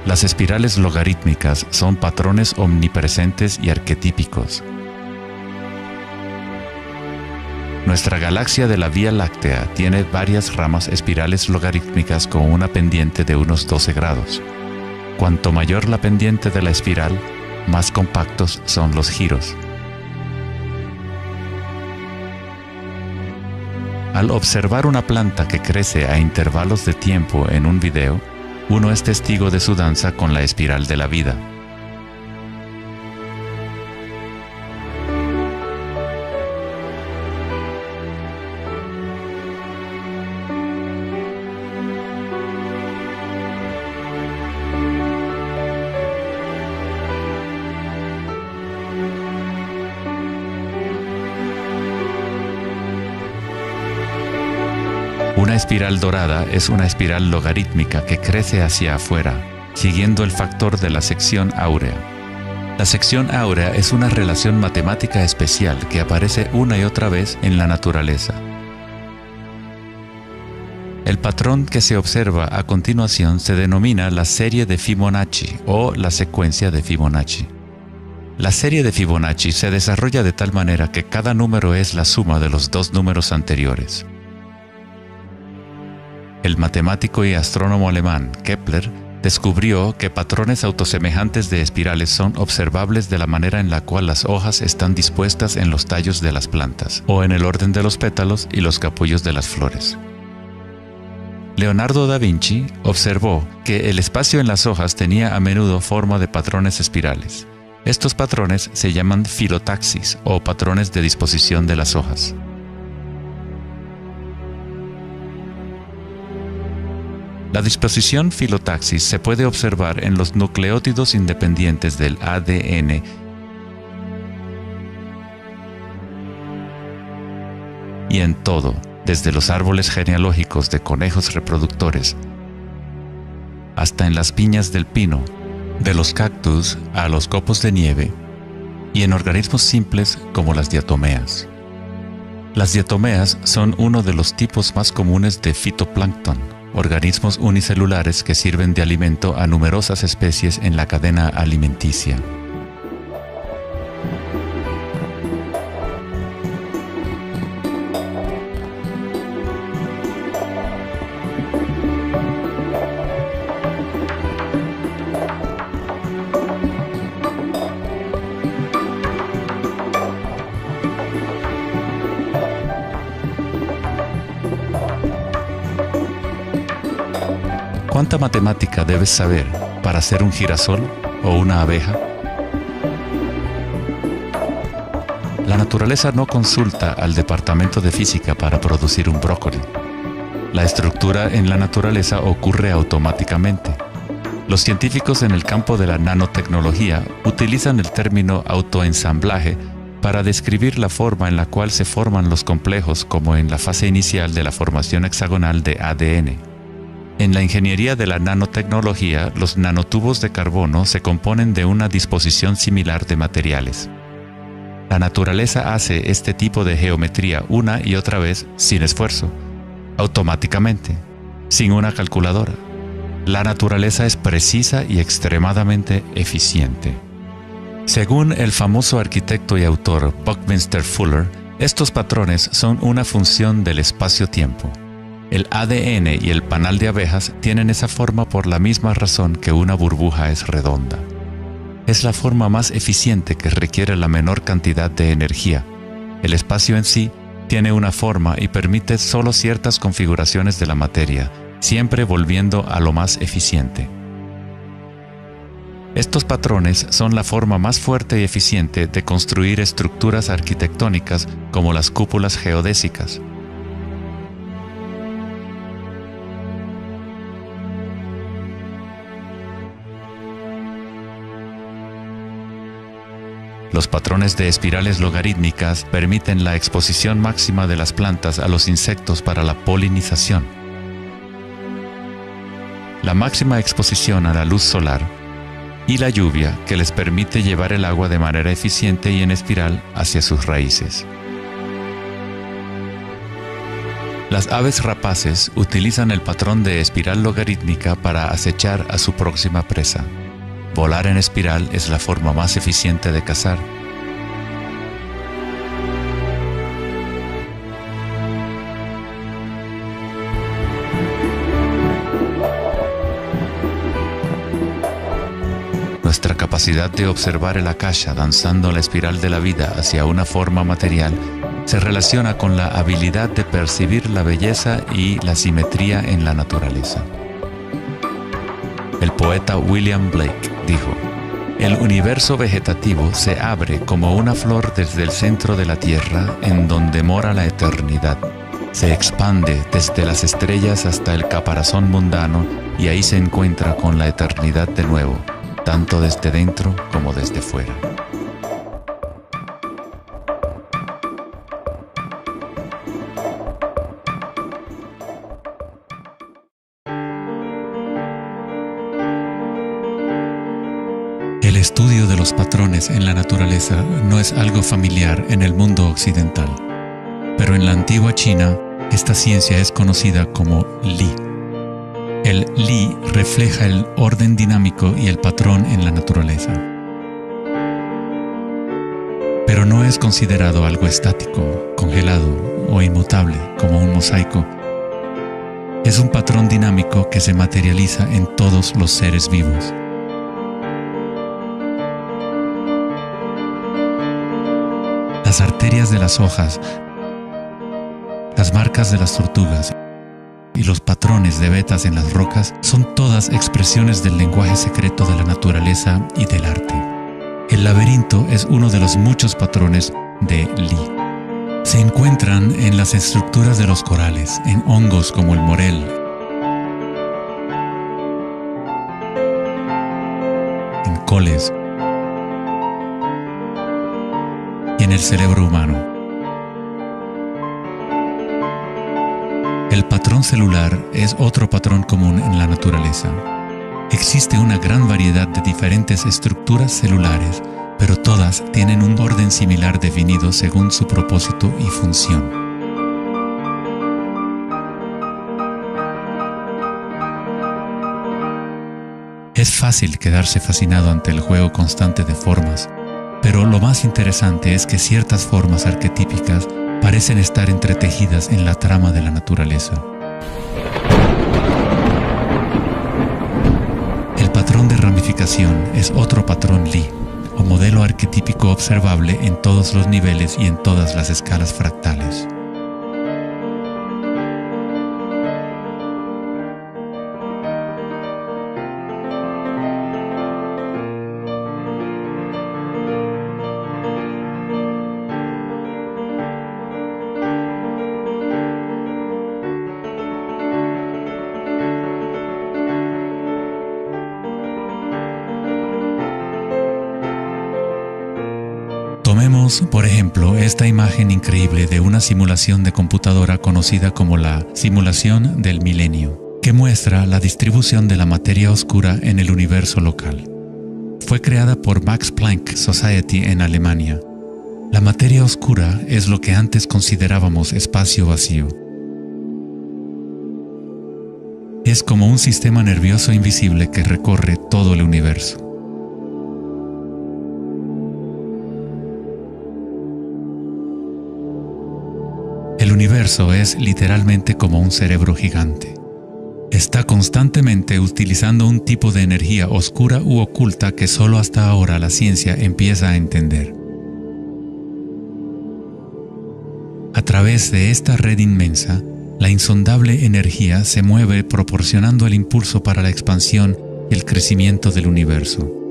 las espirales logarítmicas son patrones omnipresentes y arquetípicos. Nuestra galaxia de la Vía Láctea tiene varias ramas espirales logarítmicas con una pendiente de unos 12 grados. Cuanto mayor la pendiente de la espiral, más compactos son los giros. Al observar una planta que crece a intervalos de tiempo en un video, uno es testigo de su danza con la espiral de la vida. Una espiral dorada es una espiral logarítmica que crece hacia afuera, siguiendo el factor de la sección áurea. La sección áurea es una relación matemática especial que aparece una y otra vez en la naturaleza. El patrón que se observa a continuación se denomina la serie de Fibonacci o la secuencia de Fibonacci. La serie de Fibonacci se desarrolla de tal manera que cada número es la suma de los dos números anteriores. El matemático y astrónomo alemán Kepler descubrió que patrones autosemejantes de espirales son observables de la manera en la cual las hojas están dispuestas en los tallos de las plantas, o en el orden de los pétalos y los capullos de las flores. Leonardo da Vinci observó que el espacio en las hojas tenía a menudo forma de patrones espirales. Estos patrones se llaman filotaxis o patrones de disposición de las hojas. La disposición filotaxis se puede observar en los nucleótidos independientes del ADN y en todo, desde los árboles genealógicos de conejos reproductores hasta en las piñas del pino, de los cactus a los copos de nieve y en organismos simples como las diatomeas. Las diatomeas son uno de los tipos más comunes de fitoplancton, organismos unicelulares que sirven de alimento a numerosas especies en la cadena alimenticia. ¿Cuánta matemática debes saber para ser un girasol o una abeja? La naturaleza no consulta al departamento de física para producir un brócoli. La estructura en la naturaleza ocurre automáticamente. Los científicos en el campo de la nanotecnología utilizan el término autoensamblaje para describir la forma en la cual se forman los complejos, como en la fase inicial de la formación hexagonal de ADN. En la ingeniería de la nanotecnología, los nanotubos de carbono se componen de una disposición similar de materiales. La naturaleza hace este tipo de geometría una y otra vez sin esfuerzo, automáticamente, sin una calculadora. La naturaleza es precisa y extremadamente eficiente. Según el famoso arquitecto y autor Buckminster Fuller, estos patrones son una función del espacio-tiempo. El ADN y el panal de abejas tienen esa forma por la misma razón que una burbuja es redonda. Es la forma más eficiente que requiere la menor cantidad de energía. El espacio en sí tiene una forma y permite solo ciertas configuraciones de la materia, siempre volviendo a lo más eficiente. Estos patrones son la forma más fuerte y eficiente de construir estructuras arquitectónicas como las cúpulas geodésicas. Los patrones de espirales logarítmicas permiten la exposición máxima de las plantas a los insectos para la polinización. La máxima exposición a la luz solar y la lluvia que les permite llevar el agua de manera eficiente y en espiral hacia sus raíces. Las aves rapaces utilizan el patrón de espiral logarítmica para acechar a su próxima presa. Volar en espiral es la forma más eficiente de cazar. Nuestra capacidad de observar el akasha danzando la espiral de la vida hacia una forma material se relaciona con la habilidad de percibir la belleza y la simetría en la naturaleza. El poeta William Blake dijo: "El universo vegetativo se abre como una flor desde el centro de la tierra en donde mora la eternidad. Se expande desde las estrellas hasta el caparazón mundano y ahí se encuentra con la eternidad de nuevo, tanto desde dentro como desde fuera". estudio de los patrones en la naturaleza no es algo familiar en el mundo occidental, pero en la antigua China, esta ciencia es conocida como Li. El Li refleja el orden dinámico y el patrón en la naturaleza. Pero no es considerado algo estático, congelado o inmutable como un mosaico. Es un patrón dinámico que se materializa en todos los seres vivos. Las arterias de las hojas, las marcas de las tortugas y los patrones de vetas en las rocas son todas expresiones del lenguaje secreto de la naturaleza y del arte. El laberinto es uno de los muchos patrones de Li. Se encuentran en las estructuras de los corales, en hongos como el morel, en coles y en el cerebro humano. El patrón celular es otro patrón común en la naturaleza. Existe una gran variedad de diferentes estructuras celulares, pero todas tienen un orden similar definido según su propósito y función. Es fácil quedarse fascinado ante el juego constante de formas, pero lo más interesante es que ciertas formas arquetípicas parecen estar entretejidas en la trama de la naturaleza. El patrón de ramificación es otro patrón Li, o modelo arquetípico observable en todos los niveles y en todas las escalas fractales. Tomemos, por ejemplo, esta imagen increíble de una simulación de computadora conocida como la simulación del milenio, que muestra la distribución de la materia oscura en el universo local. Fue creada por Max Planck Society en Alemania. La materia oscura es lo que antes considerábamos espacio vacío. Es como un sistema nervioso invisible que recorre todo el universo. El universo es literalmente como un cerebro gigante. Está constantemente utilizando un tipo de energía oscura u oculta que solo hasta ahora la ciencia empieza a entender. A través de esta red inmensa, la insondable energía se mueve proporcionando el impulso para la expansión y el crecimiento del universo.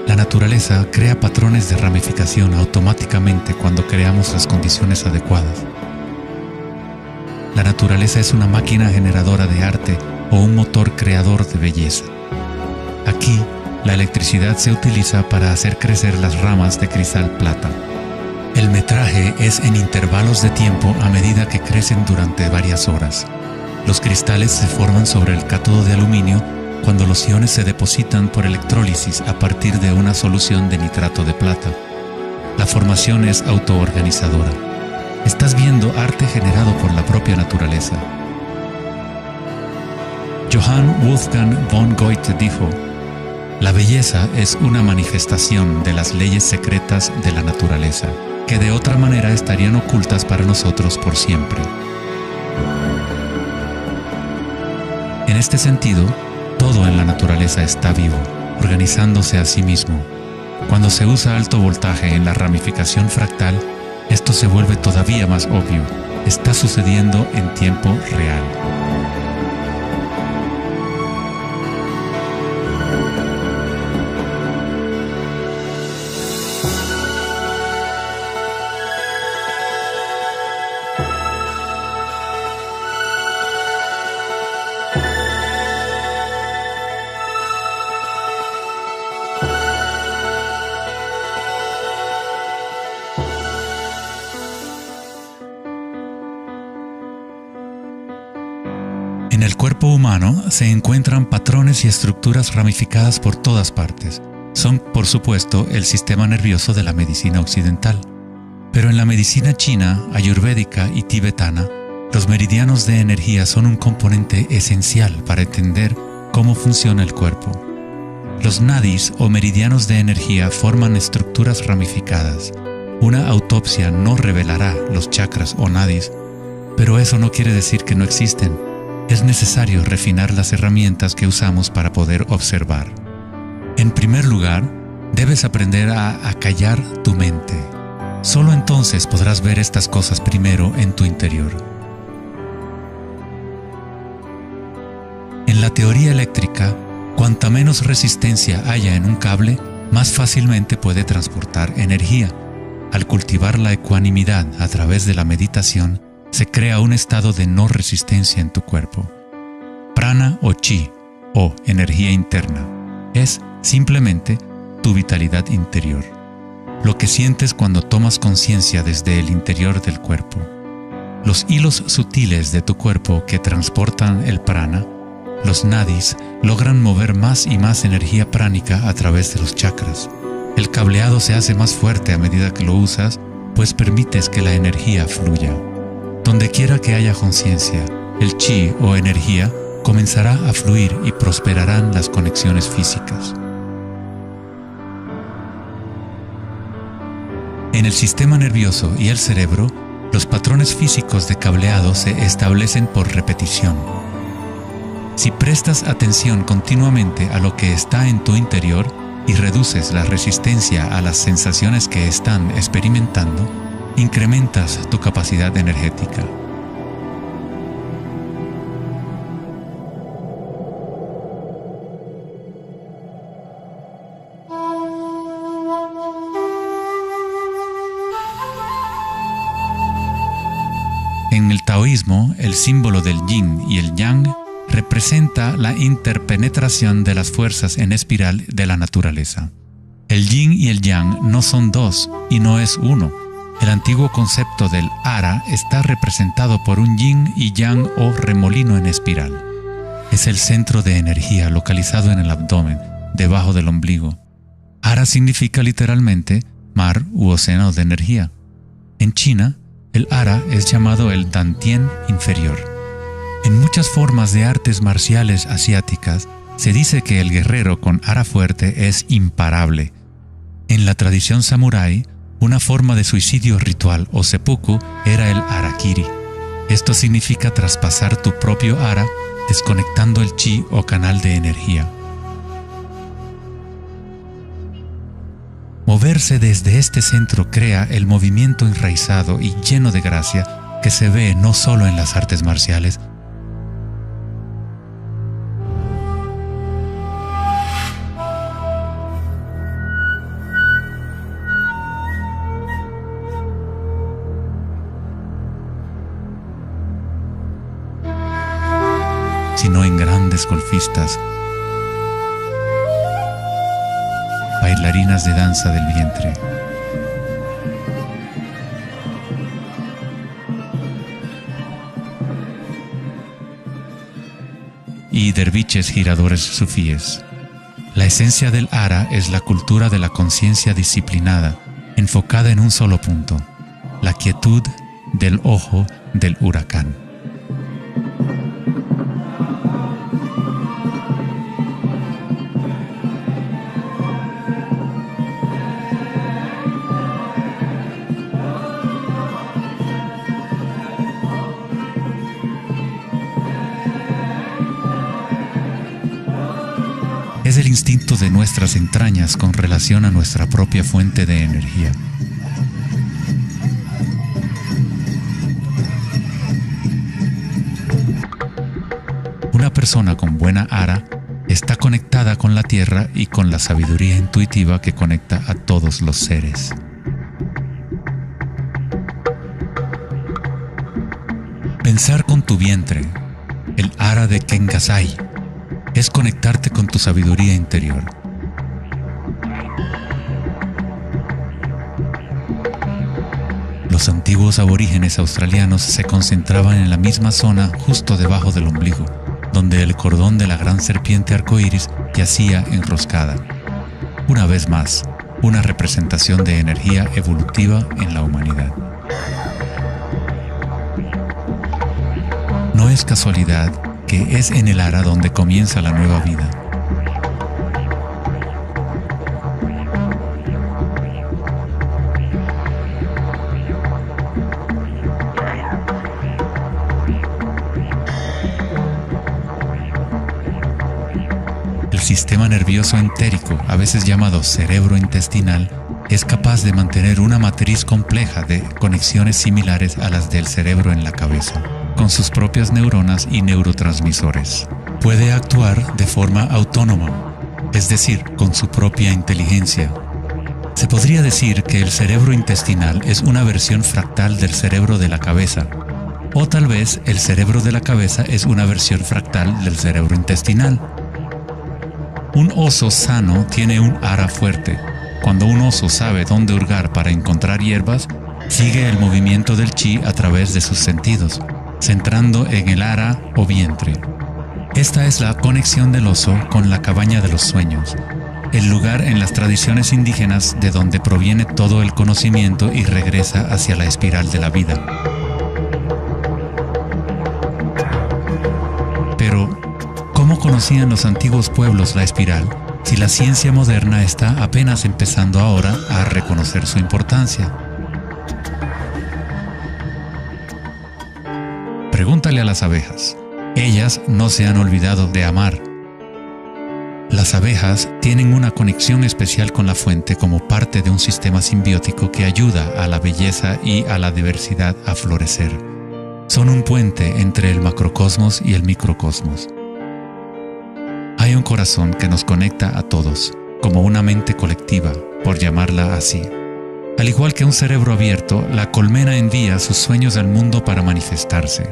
La naturaleza crea patrones de ramificación automáticamente cuando creamos las condiciones adecuadas. La naturaleza es una máquina generadora de arte o un motor creador de belleza. Aquí, la electricidad se utiliza para hacer crecer las ramas de cristal plata. El metraje es en intervalos de tiempo a medida que crecen durante varias horas. Los cristales se forman sobre el cátodo de aluminio cuando los iones se depositan por electrólisis a partir de una solución de nitrato de plata. La formación es autoorganizadora. Estás viendo arte generado por la propia naturaleza. Johann Wolfgang von Goethe dijo: "La belleza es una manifestación de las leyes secretas de la naturaleza, que de otra manera estarían ocultas para nosotros por siempre". En este sentido, todo en la naturaleza está vivo, organizándose a sí mismo. Cuando se usa alto voltaje en la ramificación fractal, esto se vuelve todavía más obvio. Está sucediendo en tiempo real. En el cuerpo humano se encuentran patrones y estructuras ramificadas por todas partes. Son, por supuesto, el sistema nervioso de la medicina occidental. Pero en la medicina china, ayurvédica y tibetana, los meridianos de energía son un componente esencial para entender cómo funciona el cuerpo. Los nadis o meridianos de energía forman estructuras ramificadas. Una autopsia no revelará los chakras o nadis, pero eso no quiere decir que no existen. Es necesario refinar las herramientas que usamos para poder observar. En primer lugar, debes aprender a acallar tu mente. Solo entonces podrás ver estas cosas primero en tu interior. En la teoría eléctrica, cuanta menos resistencia haya en un cable, más fácilmente puede transportar energía. Al cultivar la ecuanimidad a través de la meditación, se crea un estado de no resistencia en tu cuerpo. Prana o chi, o energía interna, es simplemente tu vitalidad interior. Lo que sientes cuando tomas conciencia desde el interior del cuerpo. Los hilos sutiles de tu cuerpo que transportan el prana, los nadis, logran mover más y más energía pránica a través de los chakras. El cableado se hace más fuerte a medida que lo usas, pues permites que la energía fluya. Donde quiera que haya conciencia, el chi o energía comenzará a fluir y prosperarán las conexiones físicas. En el sistema nervioso y el cerebro, los patrones físicos de cableado se establecen por repetición. Si prestas atención continuamente a lo que está en tu interior y reduces la resistencia a las sensaciones que están experimentando, incrementas tu capacidad energética. En el taoísmo, el símbolo del yin y el yang representa la interpenetración de las fuerzas en espiral de la naturaleza. El yin y el yang no son dos y no es uno. El antiguo concepto del ara está representado por un yin y yang o remolino en espiral. Es el centro de energía localizado en el abdomen, debajo del ombligo. Ara significa literalmente mar u océano de energía. En China, el ara es llamado el Dantien inferior. En muchas formas de artes marciales asiáticas, se dice que el guerrero con ara fuerte es imparable. En la tradición samurái, una forma de suicidio ritual o seppuku era el harakiri. Esto significa traspasar tu propio ara, desconectando el chi o canal de energía. Moverse desde este centro crea el movimiento enraizado y lleno de gracia que se ve no solo en las artes marciales, sino en grandes golfistas, bailarinas de danza del vientre, y derviches giradores sufíes. La esencia del ara es la cultura de la conciencia disciplinada, enfocada en un solo punto, la quietud del ojo del huracán. Es el instinto de nuestras entrañas con relación a nuestra propia fuente de energía. Una persona con buena ara está conectada con la tierra y con la sabiduría intuitiva que conecta a todos los seres. Pensar con tu vientre, el ara de Kengasai, es conectarte con tu sabiduría interior. Los antiguos aborígenes australianos se concentraban en la misma zona justo debajo del ombligo, donde el cordón de la gran serpiente arcoíris yacía enroscada. Una vez más, una representación de energía evolutiva en la humanidad. No es casualidad que es en el ara donde comienza la nueva vida. El sistema nervioso entérico, a veces llamado cerebro intestinal, es capaz de mantener una matriz compleja de conexiones similares a las del cerebro en la cabeza, con sus propias neuronas y neurotransmisores. Puede actuar de forma autónoma, es decir, con su propia inteligencia. Se podría decir que el cerebro intestinal es una versión fractal del cerebro de la cabeza, o tal vez el cerebro de la cabeza es una versión fractal del cerebro intestinal. Un oso sano tiene un ara fuerte. Cuando un oso sabe dónde hurgar para encontrar hierbas, sigue el movimiento del chi a través de sus sentidos, centrando en el ara o vientre. Esta es la conexión del oso con la cabaña de los sueños, el lugar en las tradiciones indígenas de donde proviene todo el conocimiento y regresa hacia la espiral de la vida. Pero, ¿cómo conocían los antiguos pueblos la espiral si la ciencia moderna está apenas empezando ahora a reconocer su importancia? Pregúntale a las abejas. Ellas no se han olvidado de amar. Las abejas tienen una conexión especial con la fuente como parte de un sistema simbiótico que ayuda a la belleza y a la diversidad a florecer. Son un puente entre el macrocosmos y el microcosmos. Hay un corazón que nos conecta a todos, como una mente colectiva, por llamarla así. Al igual que un cerebro abierto, la colmena envía sus sueños al mundo para manifestarse.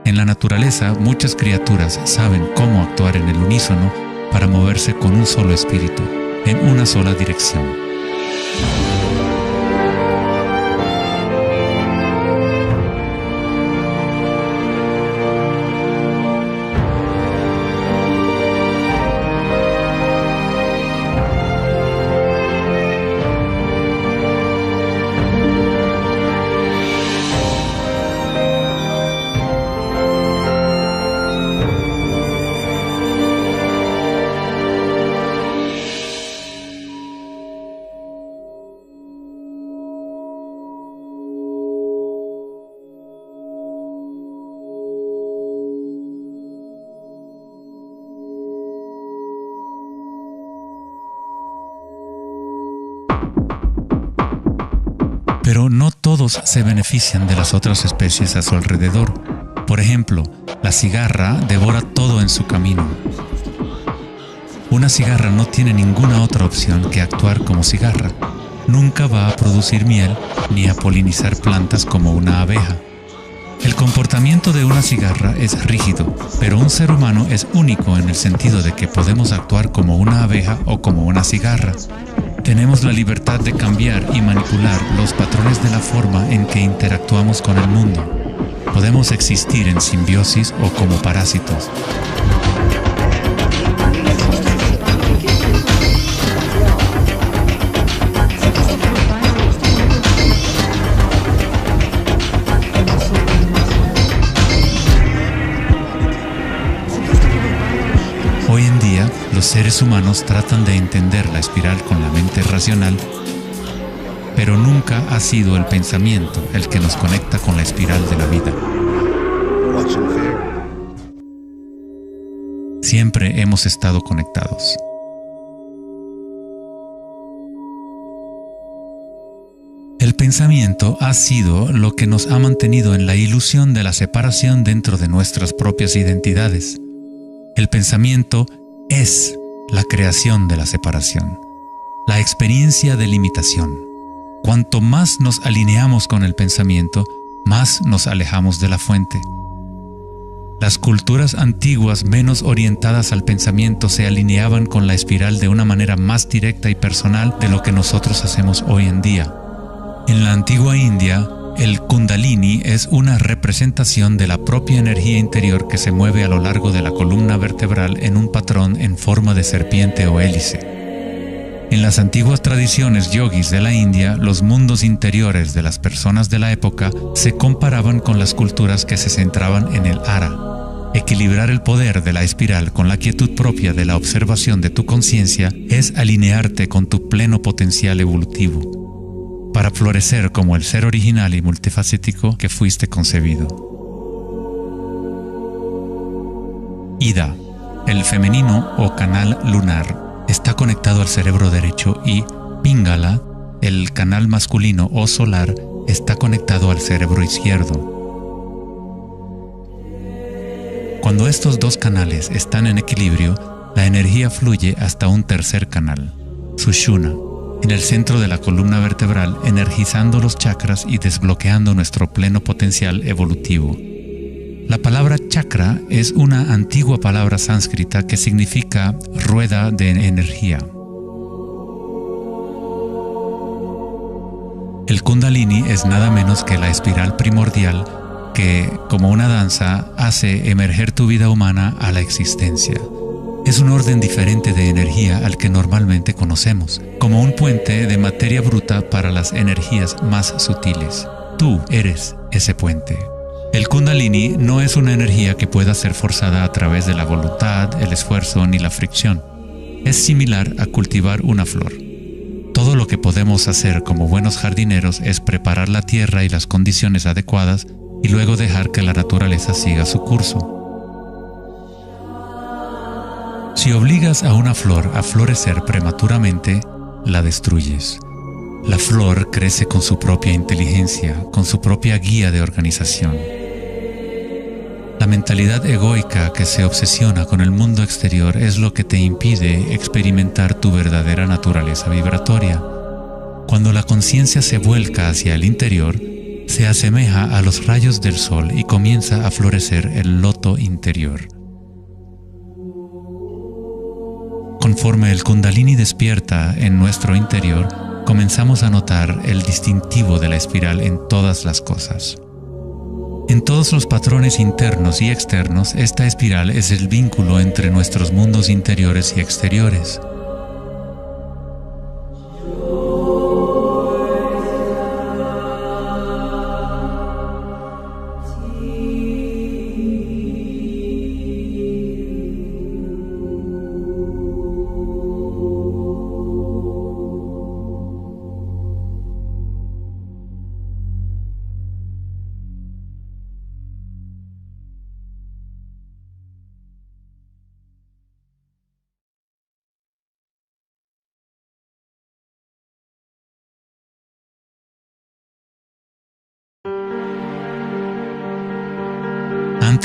En la naturaleza, muchas criaturas saben cómo actuar en el unísono para moverse con un solo espíritu, en una sola dirección. Pero no todos se benefician de las otras especies a su alrededor. Por ejemplo, la cigarra devora todo en su camino. Una cigarra no tiene ninguna otra opción que actuar como cigarra. Nunca va a producir miel ni a polinizar plantas como una abeja. El comportamiento de una cigarra es rígido, pero un ser humano es único en el sentido de que podemos actuar como una abeja o como una cigarra. Tenemos la libertad de cambiar y manipular los patrones de la forma en que interactuamos con el mundo. Podemos existir en simbiosis o como parásitos. Hoy en día, los seres humanos tratan de entender la espiral con la mente racional, pero nunca ha sido el pensamiento el que nos conecta con la espiral de la vida. Siempre hemos estado conectados. El pensamiento ha sido lo que nos ha mantenido en la ilusión de la separación dentro de nuestras propias identidades. El pensamiento es la creación de la separación, la experiencia de limitación. Cuanto más nos alineamos con el pensamiento, más nos alejamos de la fuente. Las culturas antiguas menos orientadas al pensamiento se alineaban con la espiral de una manera más directa y personal de lo que nosotros hacemos hoy en día. En la antigua India, el Kundalini es una representación de la propia energía interior que se mueve a lo largo de la columna vertebral en un patrón en forma de serpiente o hélice. En las antiguas tradiciones yogis de la India, los mundos interiores de las personas de la época se comparaban con las culturas que se centraban en el Ara. Equilibrar el poder de la espiral con la quietud propia de la observación de tu conciencia es alinearte con tu pleno potencial evolutivo, para florecer como el ser original y multifacético que fuiste concebido. Ida, el femenino o canal lunar, está conectado al cerebro derecho y Pingala, el canal masculino o solar, está conectado al cerebro izquierdo. Cuando estos dos canales están en equilibrio, la energía fluye hasta un tercer canal, Sushumna, en el centro de la columna vertebral, energizando los chakras y desbloqueando nuestro pleno potencial evolutivo. La palabra chakra es una antigua palabra sánscrita que significa rueda de energía. El Kundalini es nada menos que la espiral primordial que, como una danza, hace emerger tu vida humana a la existencia. Es un orden diferente de energía al que normalmente conocemos, como un puente de materia bruta para las energías más sutiles. Tú eres ese puente. El Kundalini no es una energía que pueda ser forzada a través de la voluntad, el esfuerzo ni la fricción. Es similar a cultivar una flor. Todo lo que podemos hacer como buenos jardineros es preparar la tierra y las condiciones adecuadas y luego dejar que la naturaleza siga su curso. Si obligas a una flor a florecer prematuramente, la destruyes. La flor crece con su propia inteligencia, con su propia guía de organización. La mentalidad egoica que se obsesiona con el mundo exterior es lo que te impide experimentar tu verdadera naturaleza vibratoria. Cuando la conciencia se vuelca hacia el interior, se asemeja a los rayos del sol y comienza a florecer el loto interior. Conforme el Kundalini despierta en nuestro interior, comenzamos a notar el distintivo de la espiral en todas las cosas. En todos los patrones internos y externos, esta espiral es el vínculo entre nuestros mundos interiores y exteriores.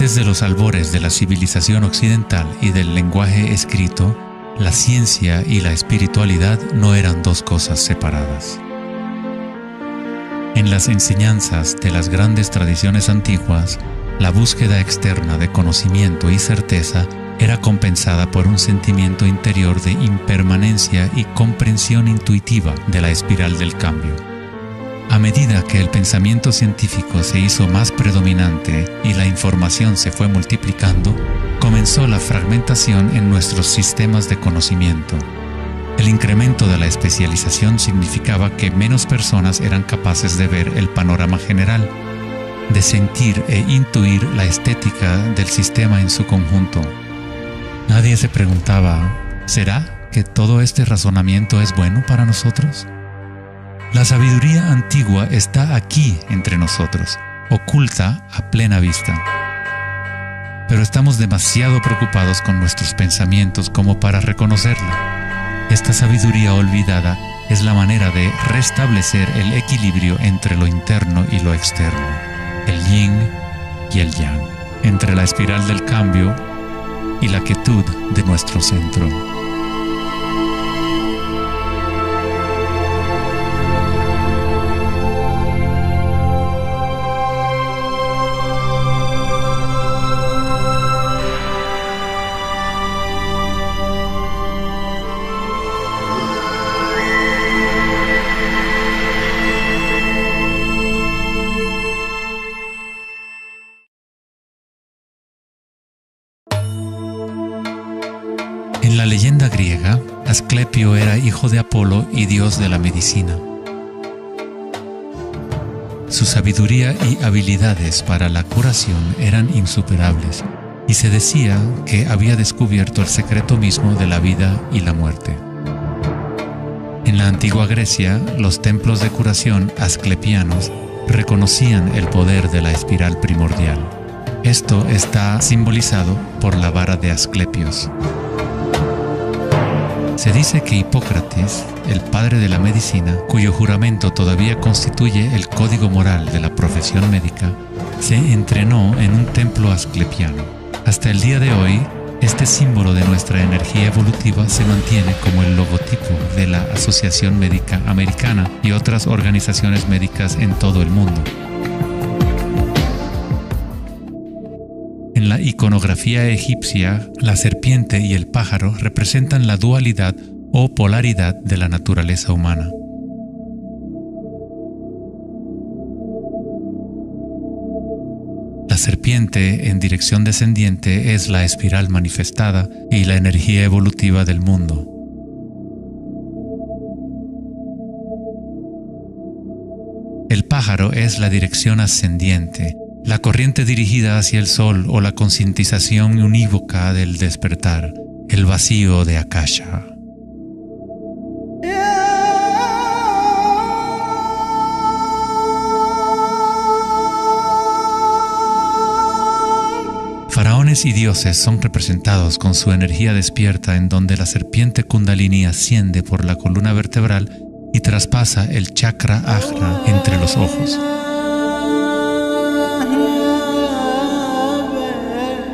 Antes de los albores de la civilización occidental y del lenguaje escrito, la ciencia y la espiritualidad no eran dos cosas separadas. En las enseñanzas de las grandes tradiciones antiguas, la búsqueda externa de conocimiento y certeza era compensada por un sentimiento interior de impermanencia y comprensión intuitiva de la espiral del cambio. A medida que el pensamiento científico se hizo más predominante y la información se fue multiplicando, comenzó la fragmentación en nuestros sistemas de conocimiento. El incremento de la especialización significaba que menos personas eran capaces de ver el panorama general, de sentir e intuir la estética del sistema en su conjunto. Nadie se preguntaba, ¿será que todo este razonamiento es bueno para nosotros? La sabiduría antigua está aquí entre nosotros, oculta a plena vista. Pero estamos demasiado preocupados con nuestros pensamientos como para reconocerla. Esta sabiduría olvidada es la manera de restablecer el equilibrio entre lo interno y lo externo, el yin y el yang, entre la espiral del cambio y la quietud de nuestro centro. la leyenda griega, Asclepio era hijo de Apolo y dios de la medicina. Su sabiduría y habilidades para la curación eran insuperables, y se decía que había descubierto el secreto mismo de la vida y la muerte. En la antigua Grecia, los templos de curación asclepianos reconocían el poder de la espiral primordial. Esto está simbolizado por la vara de Asclepios. Se dice que Hipócrates, el padre de la medicina, cuyo juramento todavía constituye el código moral de la profesión médica, se entrenó en un templo asclepiano. Hasta el día de hoy, este símbolo de nuestra energía evolutiva se mantiene como el logotipo de la Asociación Médica Americana y otras organizaciones médicas en todo el mundo. En la iconografía egipcia, la serpiente y el pájaro representan la dualidad o polaridad de la naturaleza humana. La serpiente en dirección descendiente es la espiral manifestada y la energía evolutiva del mundo. El pájaro es la dirección ascendiente, la corriente dirigida hacia el sol o la concientización unívoca del despertar, el vacío de Akasha. Faraones y dioses son representados con su energía despierta, en donde la serpiente Kundalini asciende por la columna vertebral y traspasa el chakra ajna entre los ojos.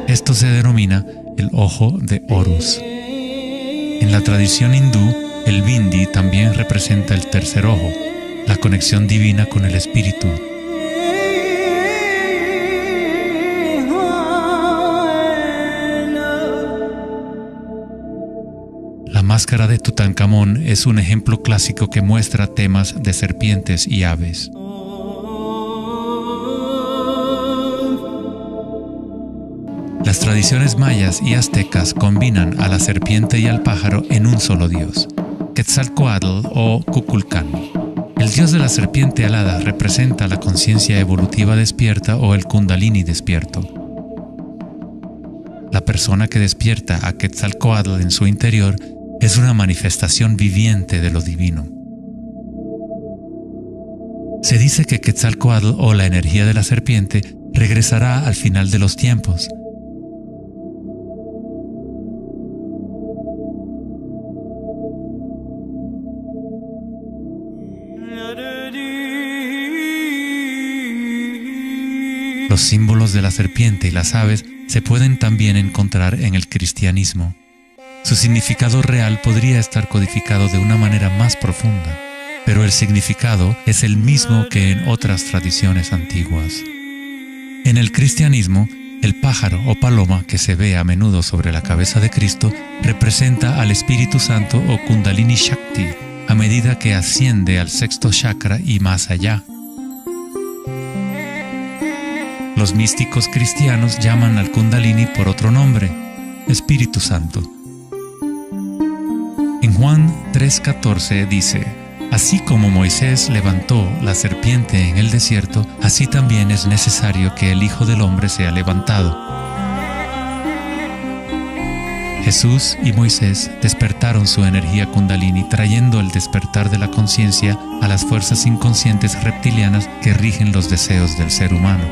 Esto se denomina el ojo de Horus. En la tradición hindú, el bindi también representa el tercer ojo, la conexión divina con el espíritu. La máscara de Tutankamón es un ejemplo clásico que muestra temas de serpientes y aves. Las tradiciones mayas y aztecas combinan a la serpiente y al pájaro en un solo dios, Quetzalcóatl o Kukulcán. El dios de la serpiente alada representa la conciencia evolutiva despierta o el Kundalini despierto. La persona que despierta a Quetzalcóatl en su interior es una manifestación viviente de lo divino. Se dice que Quetzalcóatl o la energía de la serpiente regresará al final de los tiempos. Los símbolos de la serpiente y las aves se pueden también encontrar en el cristianismo. Su significado real podría estar codificado de una manera más profunda, pero el significado es el mismo que en otras tradiciones antiguas. En el cristianismo, el pájaro o paloma que se ve a menudo sobre la cabeza de Cristo representa al Espíritu Santo o Kundalini Shakti a medida que asciende al sexto chakra y más allá. Los místicos cristianos llaman al Kundalini por otro nombre, Espíritu Santo. En Juan 3:14 dice: así como Moisés levantó la serpiente en el desierto, así también es necesario que el Hijo del Hombre sea levantado. Jesús y Moisés despertaron su energía Kundalini, trayendo el despertar de la conciencia a las fuerzas inconscientes reptilianas que rigen los deseos del ser humano.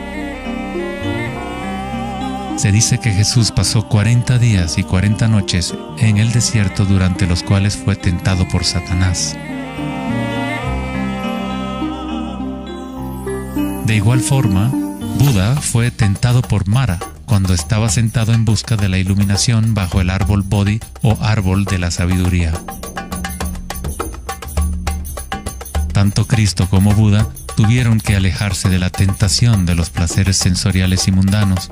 Se dice que Jesús pasó 40 días y 40 noches en el desierto, durante los cuales fue tentado por Satanás. De igual forma, Buda fue tentado por Mara cuando estaba sentado en busca de la iluminación bajo el árbol Bodhi o árbol de la sabiduría. Tanto Cristo como Buda tuvieron que alejarse de la tentación de los placeres sensoriales y mundanos.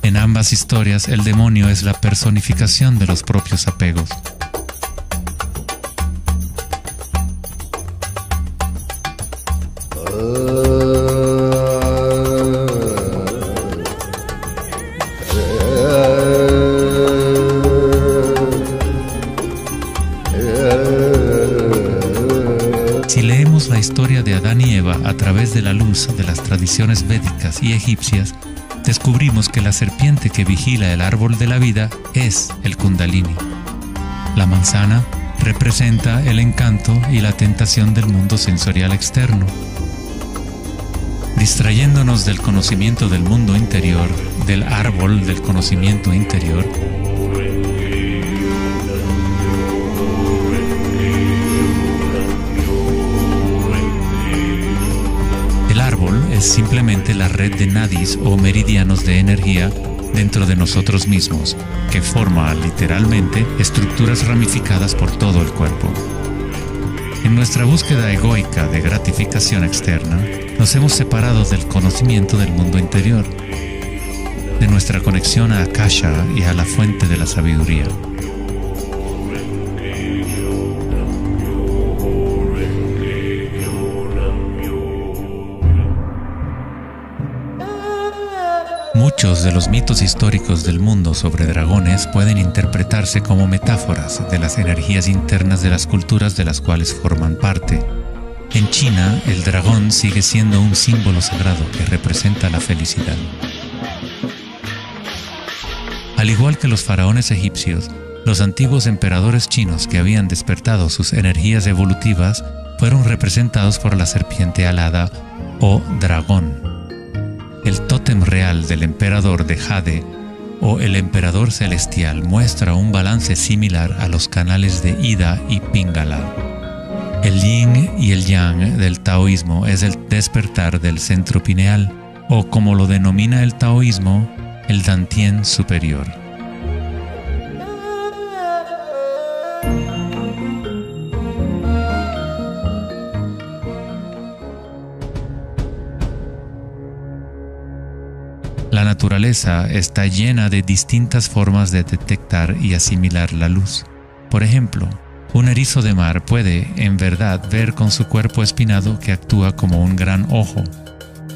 En ambas historias, el demonio es la personificación de los propios apegos. de Adán y Eva a través de la luz de las tradiciones védicas y egipcias, descubrimos que la serpiente que vigila el árbol de la vida es el Kundalini. La manzana representa el encanto y la tentación del mundo sensorial externo. Distrayéndonos del conocimiento del mundo interior, del árbol del conocimiento interior, el árbol es simplemente la red de nadis o meridianos de energía dentro de nosotros mismos, que forma literalmente estructuras ramificadas por todo el cuerpo. En nuestra búsqueda egoica de gratificación externa, nos hemos separado del conocimiento del mundo interior, de nuestra conexión a Akasha y a la fuente de la sabiduría. Muchos de los mitos históricos del mundo sobre dragones pueden interpretarse como metáforas de las energías internas de las culturas de las cuales forman parte. En China, el dragón sigue siendo un símbolo sagrado que representa la felicidad. Al igual que los faraones egipcios, los antiguos emperadores chinos que habían despertado sus energías evolutivas fueron representados por la serpiente alada o dragón. El tótem real del emperador de Jade o el emperador celestial muestra un balance similar a los canales de Ida y Pingala. El yin y el yang del taoísmo es el despertar del centro pineal, o como lo denomina el taoísmo, el Dantien superior. La naturaleza está llena de distintas formas de detectar y asimilar la luz. Por ejemplo, un erizo de mar puede, en verdad, ver con su cuerpo espinado que actúa como un gran ojo.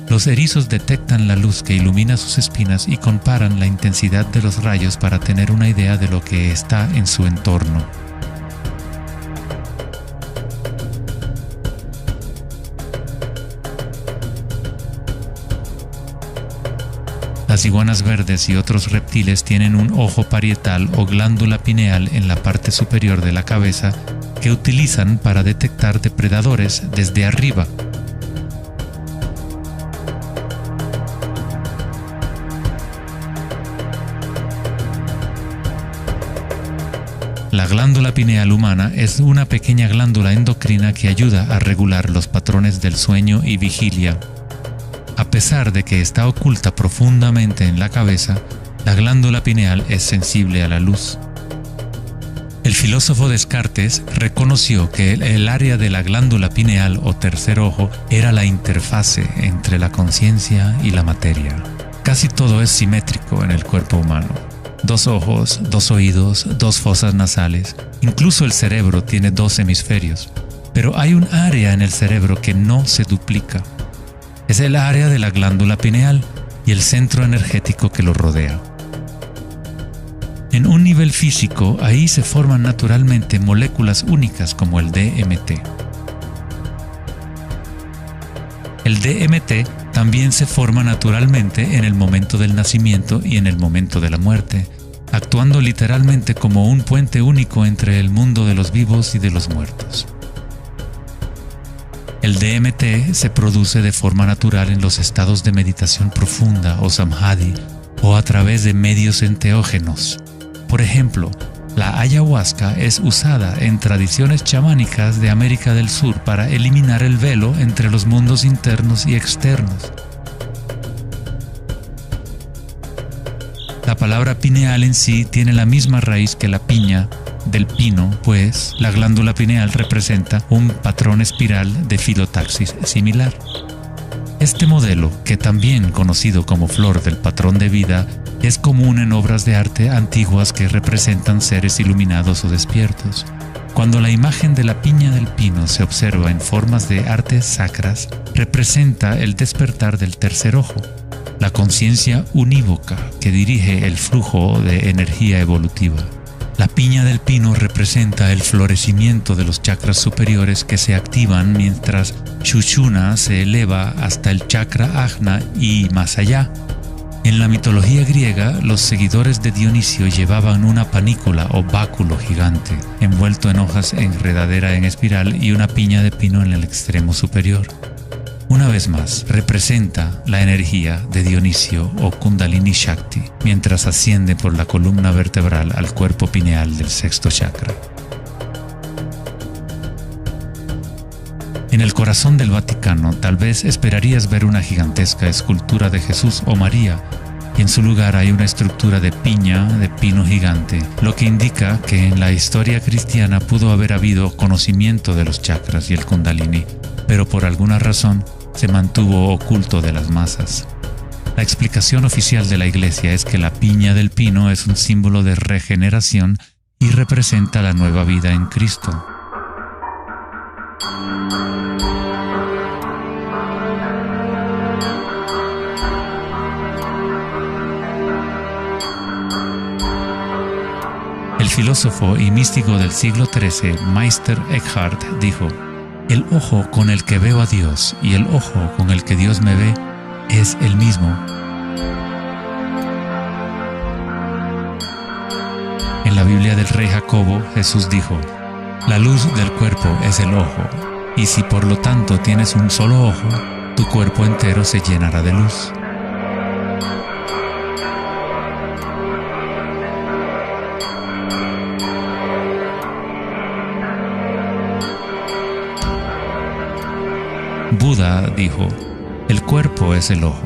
Los erizos detectan la luz que ilumina sus espinas y comparan la intensidad de los rayos para tener una idea de lo que está en su entorno. Las iguanas verdes y otros reptiles tienen un ojo parietal o glándula pineal en la parte superior de la cabeza que utilizan para detectar depredadores desde arriba. La glándula pineal humana es una pequeña glándula endocrina que ayuda a regular los patrones del sueño y vigilia. A pesar de que está oculta profundamente en la cabeza, la glándula pineal es sensible a la luz. El filósofo Descartes reconoció que el área de la glándula pineal o tercer ojo era la interfase entre la conciencia y la materia. Casi todo es simétrico en el cuerpo humano. 2 ojos, 2 oídos, 2 fosas nasales. Incluso el cerebro tiene 2 hemisferios. Pero hay un área en el cerebro que no se duplica. Es el área de la glándula pineal y el centro energético que lo rodea. En un nivel físico, ahí se forman naturalmente moléculas únicas como el DMT. El DMT también se forma naturalmente en el momento del nacimiento y en el momento de la muerte, actuando literalmente como un puente único entre el mundo de los vivos y de los muertos. El DMT se produce de forma natural en los estados de meditación profunda o samadhi o a través de medios enteógenos. Por ejemplo, la ayahuasca es usada en tradiciones chamánicas de América del Sur para eliminar el velo entre los mundos internos y externos. La palabra pineal en sí tiene la misma raíz que la piña del pino, pues la glándula pineal representa un patrón espiral de filotaxis similar. Este modelo, que también conocido como flor del patrón de vida, es común en obras de arte antiguas que representan seres iluminados o despiertos. Cuando la imagen de la piña del pino se observa en formas de artes sacras, representa el despertar del tercer ojo, la conciencia unívoca que dirige el flujo de energía evolutiva. La piña del pino representa el florecimiento de los chakras superiores que se activan mientras Sushumna se eleva hasta el chakra Ajna y más allá. En la mitología griega, los seguidores de Dionisio llevaban una panícula o báculo gigante, envuelto en hojas enredadera en espiral y una piña de pino en el extremo superior. Una vez más, representa la energía de Dionisio o Kundalini Shakti, mientras asciende por la columna vertebral al cuerpo pineal del sexto chakra. En el corazón del Vaticano, tal vez esperarías ver una gigantesca escultura de Jesús o María, y en su lugar hay una estructura de piña de pino gigante, lo que indica que en la historia cristiana pudo haber habido conocimiento de los chakras y el Kundalini, pero por alguna razón se mantuvo oculto de las masas. La explicación oficial de la Iglesia es que la piña del pino es un símbolo de regeneración y representa la nueva vida en Cristo. El filósofo y místico del siglo XIII, Meister Eckhart, dijo: "El ojo con el que veo a Dios y el ojo con el que Dios me ve es el mismo". En la Biblia del rey Jacobo, Jesús dijo: "La luz del cuerpo es el ojo, y si por lo tanto tienes un solo ojo, tu cuerpo entero se llenará de luz". Buda dijo: "El cuerpo es el ojo".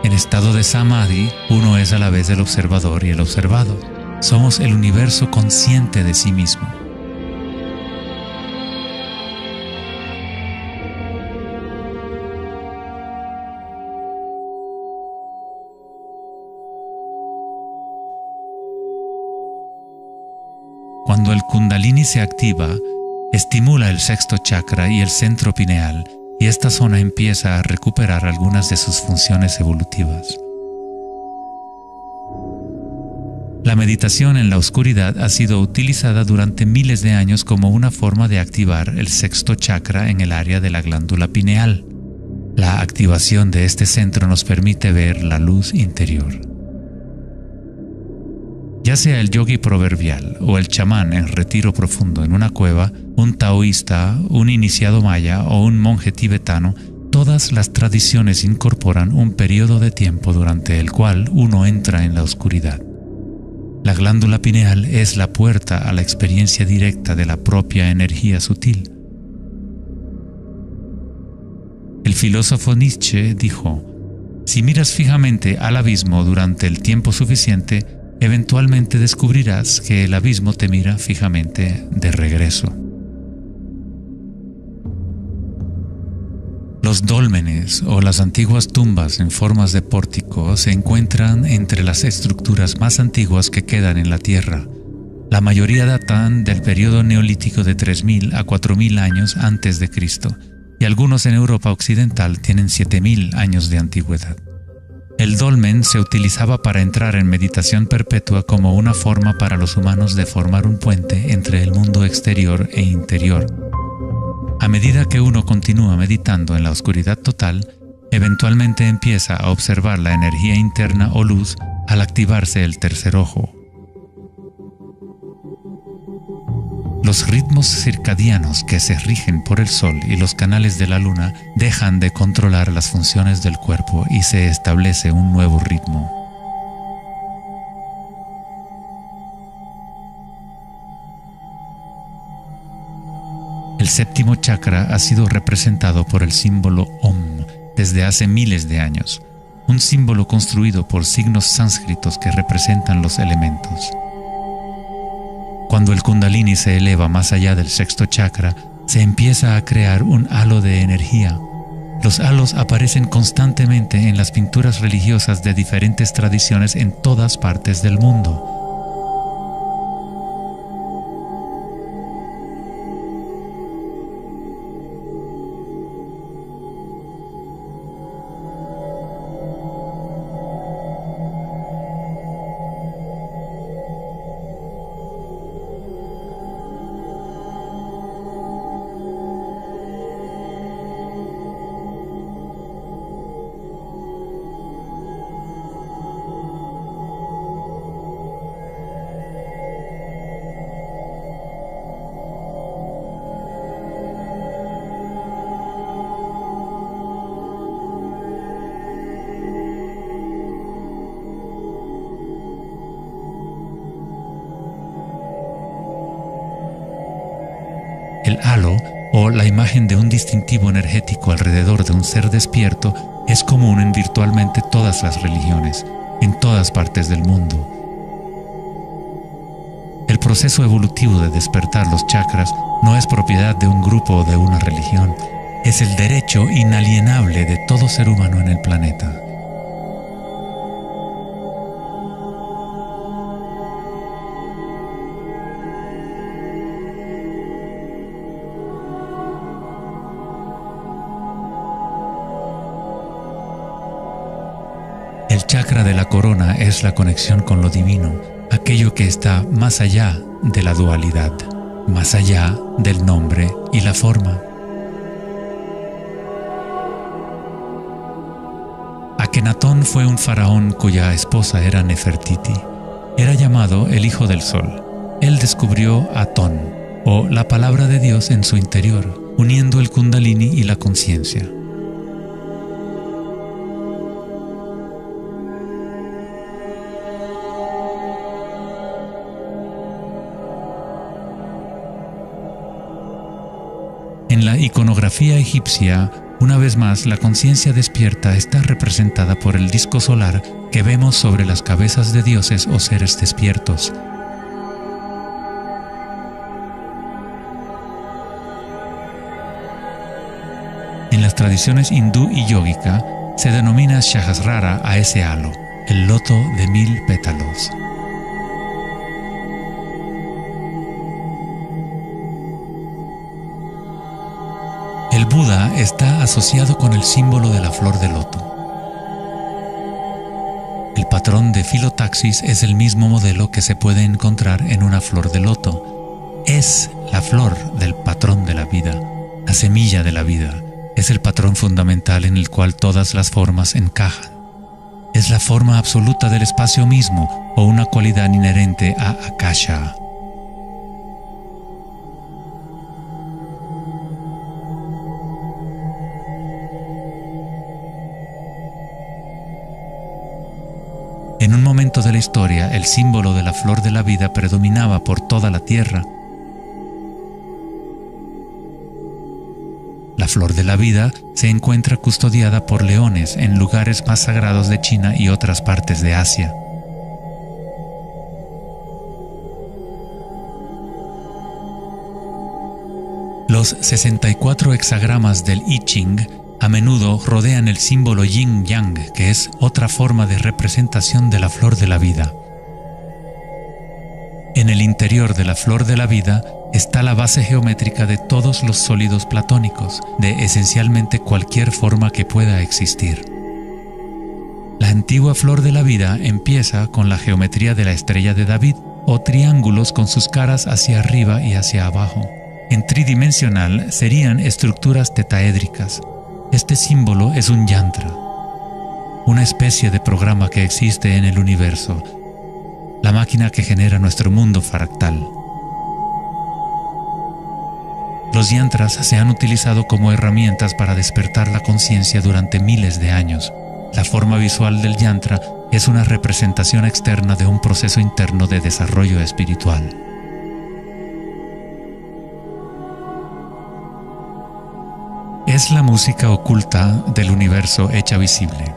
En estado de Samadhi, uno es a la vez el observador y el observado. Somos el universo consciente de sí mismo. Cuando el Kundalini se activa, estimula el sexto chakra y el centro pineal, y esta zona empieza a recuperar algunas de sus funciones evolutivas. La meditación en la oscuridad ha sido utilizada durante miles de años como una forma de activar el sexto chakra en el área de la glándula pineal. La activación de este centro nos permite ver la luz interior. Ya sea el yogi proverbial o el chamán en retiro profundo en una cueva, un taoísta, un iniciado maya o un monje tibetano, todas las tradiciones incorporan un periodo de tiempo durante el cual uno entra en la oscuridad. La glándula pineal es la puerta a la experiencia directa de la propia energía sutil. El filósofo Nietzsche dijo: "Si miras fijamente al abismo durante el tiempo suficiente, eventualmente descubrirás que el abismo te mira fijamente de regreso". Los dólmenes o las antiguas tumbas en formas de pórtico se encuentran entre las estructuras más antiguas que quedan en la Tierra. La mayoría datan del periodo neolítico de 3000 a 4000 años antes de Cristo, y algunos en Europa occidental tienen 7000 años de antigüedad. El dolmen se utilizaba para entrar en meditación perpetua como una forma para los humanos de formar un puente entre el mundo exterior e interior. A medida que uno continúa meditando en la oscuridad total, eventualmente empieza a observar la energía interna o luz al activarse el tercer ojo. Los ritmos circadianos que se rigen por el sol y los canales de la luna dejan de controlar las funciones del cuerpo y se establece un nuevo ritmo. El séptimo chakra ha sido representado por el símbolo Om desde hace miles de años, un símbolo construido por signos sánscritos que representan los elementos. Cuando el Kundalini se eleva más allá del sexto chakra, se empieza a crear un halo de energía. Los halos aparecen constantemente en las pinturas religiosas de diferentes tradiciones en todas partes del mundo. El halo, o la imagen de un distintivo energético alrededor de un ser despierto, es común en virtualmente todas las religiones, en todas partes del mundo. El proceso evolutivo de despertar los chakras no es propiedad de un grupo o de una religión, es el derecho inalienable de todo ser humano en el planeta. El chakra de la corona es la conexión con lo divino, aquello que está más allá de la dualidad, más allá del nombre y la forma. Akenatón fue un faraón cuya esposa era Nefertiti. Era llamado el Hijo del Sol. Él descubrió Atón, o la palabra de Dios en su interior, uniendo el Kundalini y la conciencia. En la iconografía egipcia, una vez más, la conciencia despierta está representada por el disco solar que vemos sobre las cabezas de dioses o seres despiertos. En las tradiciones hindú y yógica, se denomina Sahasrara a ese halo, el loto de 1000 pétalos. El Buda está asociado con el símbolo de la flor de loto. El patrón de filotaxis es el mismo modelo que se puede encontrar en una flor de loto. Es la flor del patrón de la vida, la semilla de la vida. Es el patrón fundamental en el cual todas las formas encajan. Es la forma absoluta del espacio mismo o una cualidad inherente a Akasha. En un momento de la historia, el símbolo de la flor de la vida predominaba por toda la tierra. La flor de la vida se encuentra custodiada por leones en lugares más sagrados de China y otras partes de Asia. Los 64 hexagramas del I Ching a menudo rodean el símbolo yin-yang, que es otra forma de representación de la flor de la vida. En el interior de la flor de la vida está la base geométrica de todos los sólidos platónicos, de esencialmente cualquier forma que pueda existir. La antigua flor de la vida empieza con la geometría de la estrella de David, o triángulos con sus caras hacia arriba y hacia abajo. En tridimensional serían estructuras tetaédricas. Este símbolo es un yantra, una especie de programa que existe en el universo, la máquina que genera nuestro mundo fractal. Los yantras se han utilizado como herramientas para despertar la conciencia durante miles de años. La forma visual del yantra es una representación externa de un proceso interno de desarrollo espiritual. Es la música oculta del universo hecha visible,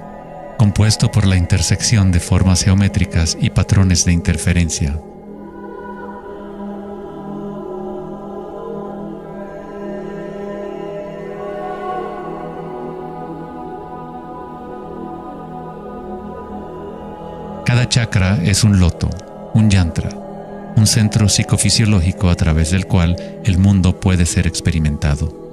compuesto por la intersección de formas geométricas y patrones de interferencia. Cada chakra es un loto, un yantra, un centro psicofisiológico a través del cual el mundo puede ser experimentado.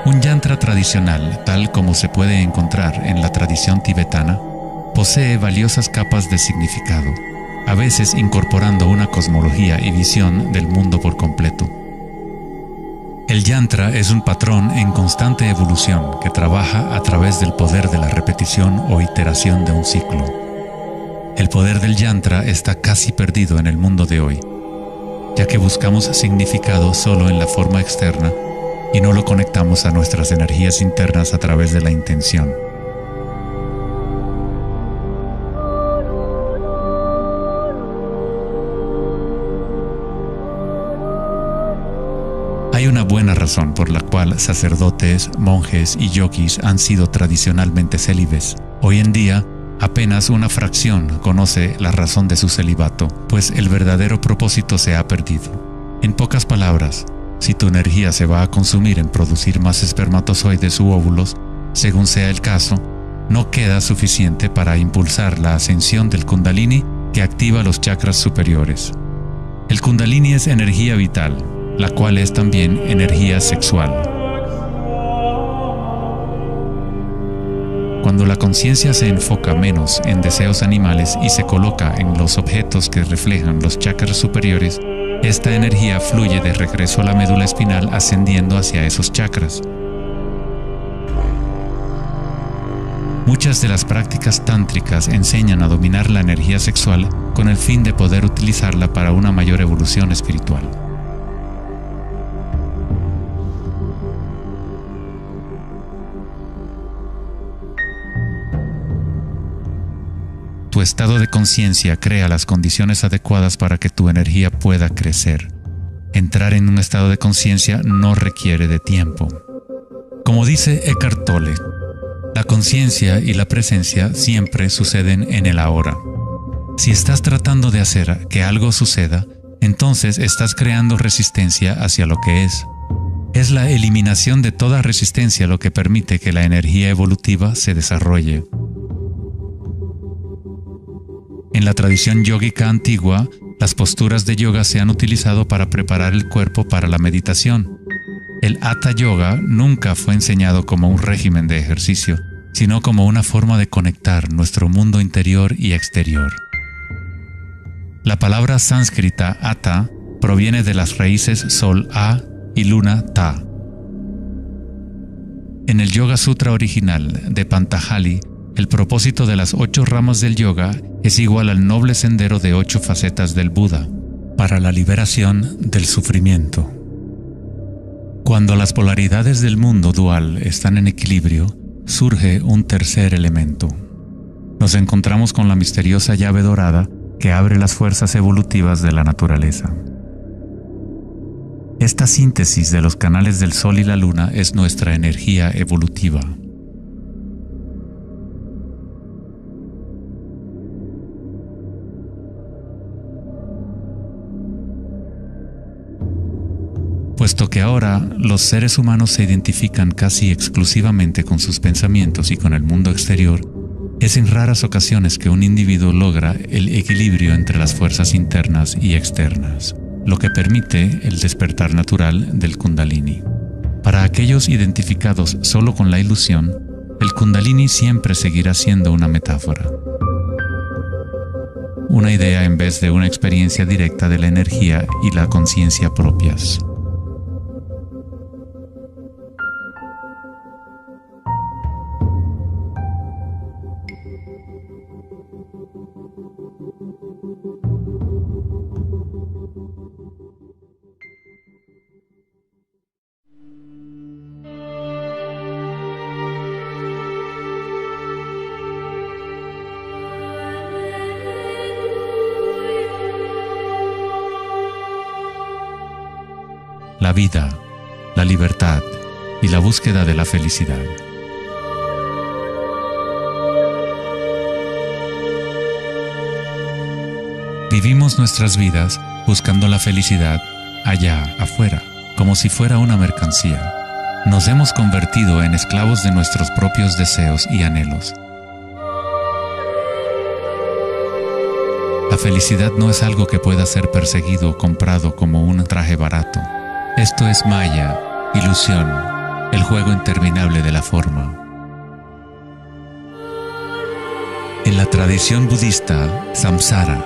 Un yantra tradicional, tal como se puede encontrar en la tradición tibetana, posee valiosas capas de significado, a veces incorporando una cosmología y visión del mundo por completo. El yantra es un patrón en constante evolución que trabaja a través del poder de la repetición o iteración de un ciclo. El poder del yantra está casi perdido en el mundo de hoy, ya que buscamos significado solo en la forma externa y no lo conectamos a nuestras energías internas a través de la intención. Hay una buena razón por la cual sacerdotes, monjes y yogis han sido tradicionalmente célibes. Hoy en día, apenas una fracción conoce la razón de su celibato, pues el verdadero propósito se ha perdido. En pocas palabras, si tu energía se va a consumir en producir más espermatozoides u óvulos, según sea el caso, no queda suficiente para impulsar la ascensión del Kundalini que activa los chakras superiores. El Kundalini es energía vital, la cual es también energía sexual. Cuando la conciencia se enfoca menos en deseos animales y se coloca en los objetos que reflejan los chakras superiores, esta energía fluye de regreso a la médula espinal ascendiendo hacia esos chakras. Muchas de las prácticas tántricas enseñan a dominar la energía sexual con el fin de poder utilizarla para una mayor evolución espiritual. Tu estado de conciencia crea las condiciones adecuadas para que tu energía pueda crecer. Entrar en un estado de conciencia no requiere de tiempo. Como dice Eckhart Tolle, la conciencia y la presencia siempre suceden en el ahora. Si estás tratando de hacer que algo suceda, entonces estás creando resistencia hacia lo que es. Es la eliminación de toda resistencia lo que permite que la energía evolutiva se desarrolle. En la tradición yógica antigua, las posturas de yoga se han utilizado para preparar el cuerpo para la meditación. El Hatha Yoga nunca fue enseñado como un régimen de ejercicio, sino como una forma de conectar nuestro mundo interior y exterior. La palabra sánscrita Hatha proviene de las raíces Sol A y Luna Ta. En el Yoga Sutra original de Patanjali, el propósito de las 8 ramas del yoga es igual al noble sendero de 8 facetas del Buda, para la liberación del sufrimiento. Cuando las polaridades del mundo dual están en equilibrio, surge un tercer elemento. Nos encontramos con la misteriosa llave dorada que abre las fuerzas evolutivas de la naturaleza. Esta síntesis de los canales del Sol y la Luna es nuestra energía evolutiva. Puesto que ahora los seres humanos se identifican casi exclusivamente con sus pensamientos y con el mundo exterior, es en raras ocasiones que un individuo logra el equilibrio entre las fuerzas internas y externas, lo que permite el despertar natural del Kundalini. Para aquellos identificados solo con la ilusión, el Kundalini siempre seguirá siendo una metáfora. Una idea en vez de una experiencia directa de la energía y la conciencia propias. La vida, la libertad y la búsqueda de la felicidad. Vivimos nuestras vidas buscando la felicidad allá afuera, como si fuera una mercancía. Nos hemos convertido en esclavos de nuestros propios deseos y anhelos. La felicidad no es algo que pueda ser perseguido o comprado como un traje barato. Esto es maya, ilusión, el juego interminable de la forma. En la tradición budista, samsara,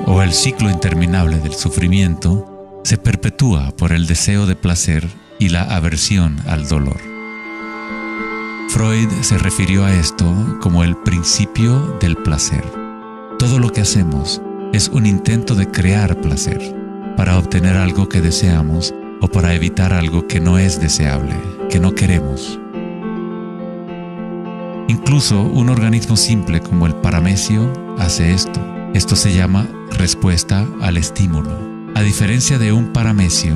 o el ciclo interminable del sufrimiento, se perpetúa por el deseo de placer y la aversión al dolor. Freud se refirió a esto como el principio del placer. Todo lo que hacemos es un intento de crear placer para obtener algo que deseamos o para evitar algo que no es deseable, que no queremos. Incluso un organismo simple como el paramecio hace esto. Esto se llama respuesta al estímulo. A diferencia de un paramecio,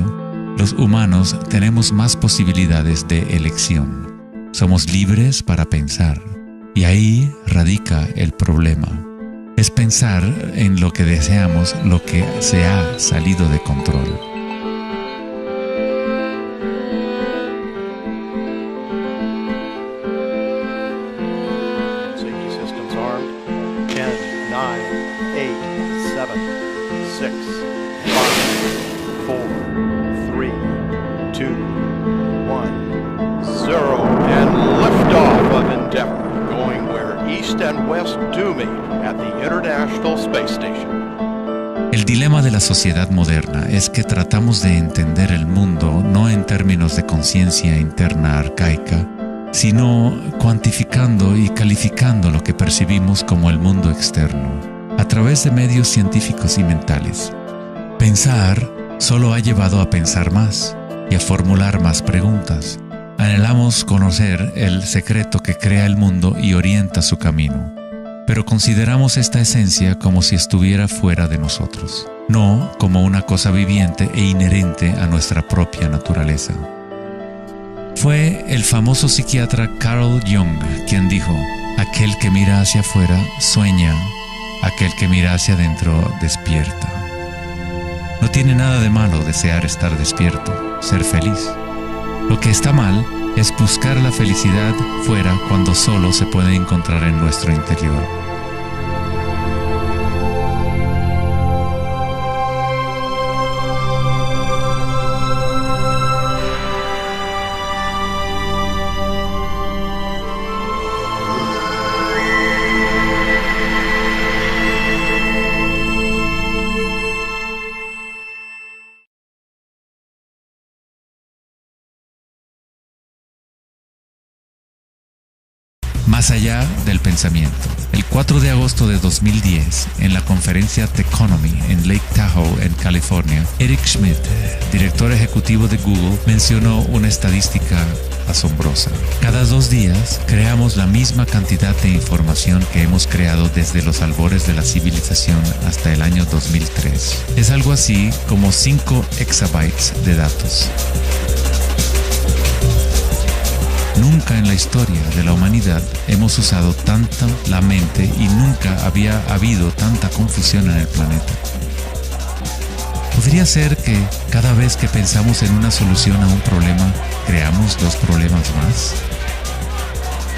los humanos tenemos más posibilidades de elección. Somos libres para pensar, y ahí radica el problema. Es pensar en lo que deseamos lo que se ha salido de control.
Safety systems armed. 10, 9, 8, 7, 6, 5, 4, 3, 2, 1, 0, and liftoff of Endeavour, going where east and west do meet at the International Space Station.
El dilema de la sociedad moderna es que tratamos de entender el mundo no en términos de conciencia interna arcaica, sino cuantificando y calificando lo que percibimos como el mundo externo, a través de medios científicos y mentales. Pensar solo ha llevado a pensar más y a formular más preguntas. Anhelamos conocer el secreto que crea el mundo y orienta su camino, pero consideramos esta esencia como si estuviera fuera de nosotros, no como una cosa viviente e inherente a nuestra propia naturaleza. Fue el famoso psiquiatra Carl Jung quien dijo: aquel que mira hacia afuera sueña, aquel que mira hacia adentro despierta. No tiene nada de malo desear estar despierto, ser feliz. Lo que está mal es buscar la felicidad fuera cuando solo se puede encontrar en nuestro interior. Más allá del pensamiento. El 4 de agosto de 2010, en la conferencia Techonomy en Lake Tahoe, en California, Eric Schmidt, director ejecutivo de Google, mencionó una estadística asombrosa. Cada 2 días creamos la misma cantidad de información que hemos creado desde los albores de la civilización hasta el año 2003. Es algo así como 5 exabytes de datos. Nunca en la historia de la humanidad hemos usado tanto la mente y nunca había habido tanta confusión en el planeta. ¿Podría ser que cada vez que pensamos en una solución a un problema, creamos 2 problemas más?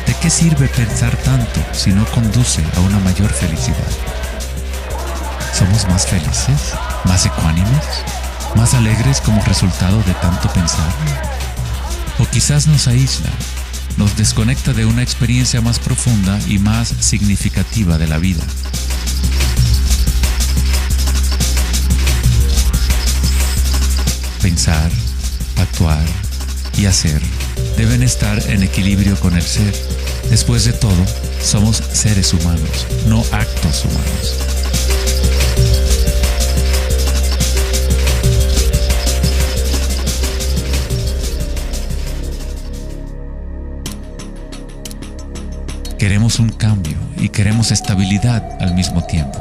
¿De qué sirve pensar tanto si no conduce a una mayor felicidad? ¿Somos más felices? ¿Más ecuánimes? ¿Más alegres como resultado de tanto pensar? O quizás nos aísla, nos desconecta de una experiencia más profunda y más significativa de la vida. Pensar, actuar y hacer deben estar en equilibrio con el ser. Después de todo, somos seres humanos, no actos humanos. Queremos un cambio y queremos estabilidad al mismo tiempo.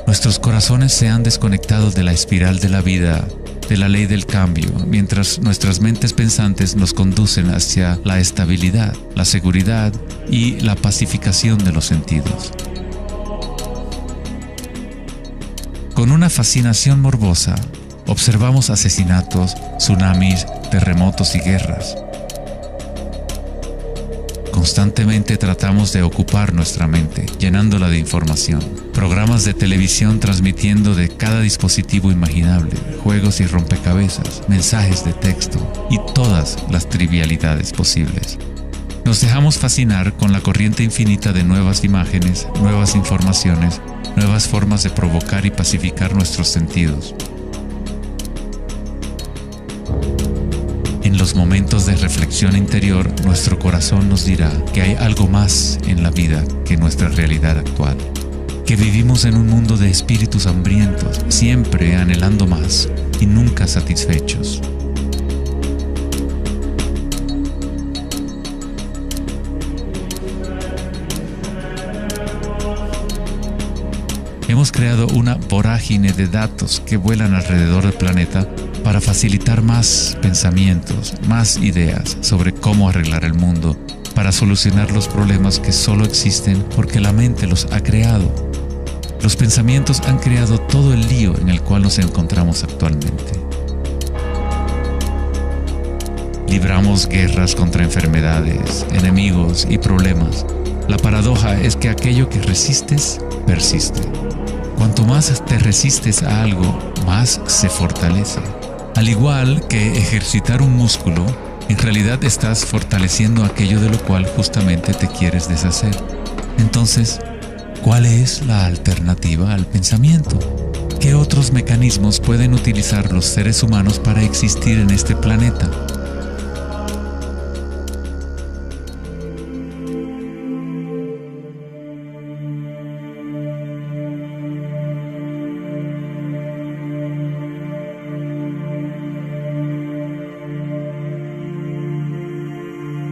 Nuestros corazones se han desconectado de la espiral de la vida, de la ley del cambio, mientras nuestras mentes pensantes nos conducen hacia la estabilidad, la seguridad y la pacificación de los sentidos. Con una fascinación morbosa, observamos asesinatos, tsunamis, terremotos y guerras. Constantemente tratamos de ocupar nuestra mente, llenándola de información. Programas de televisión transmitiendo de cada dispositivo imaginable, juegos y rompecabezas, mensajes de texto y todas las trivialidades posibles. Nos dejamos fascinar con la corriente infinita de nuevas imágenes, nuevas informaciones, nuevas formas de provocar y pacificar nuestros sentidos. los momentos de reflexión interior, nuestro corazón nos dirá que hay algo más en la vida que nuestra realidad actual, que vivimos en un mundo de espíritus hambrientos, siempre anhelando más y nunca satisfechos. Hemos creado una vorágine de datos que vuelan alrededor del planeta para facilitar más pensamientos, más ideas sobre cómo arreglar el mundo, para solucionar los problemas que solo existen porque la mente los ha creado. Los pensamientos han creado todo el lío en el cual nos encontramos actualmente. Libramos guerras contra enfermedades, enemigos y problemas. La paradoja es que aquello que resistes, persiste. Cuanto más te resistes a algo, más se fortalece. Al igual que ejercitar un músculo, en realidad estás fortaleciendo aquello de lo cual justamente te quieres deshacer. Entonces, ¿cuál es la alternativa al pensamiento? ¿Qué otros mecanismos pueden utilizar los seres humanos para existir en este planeta?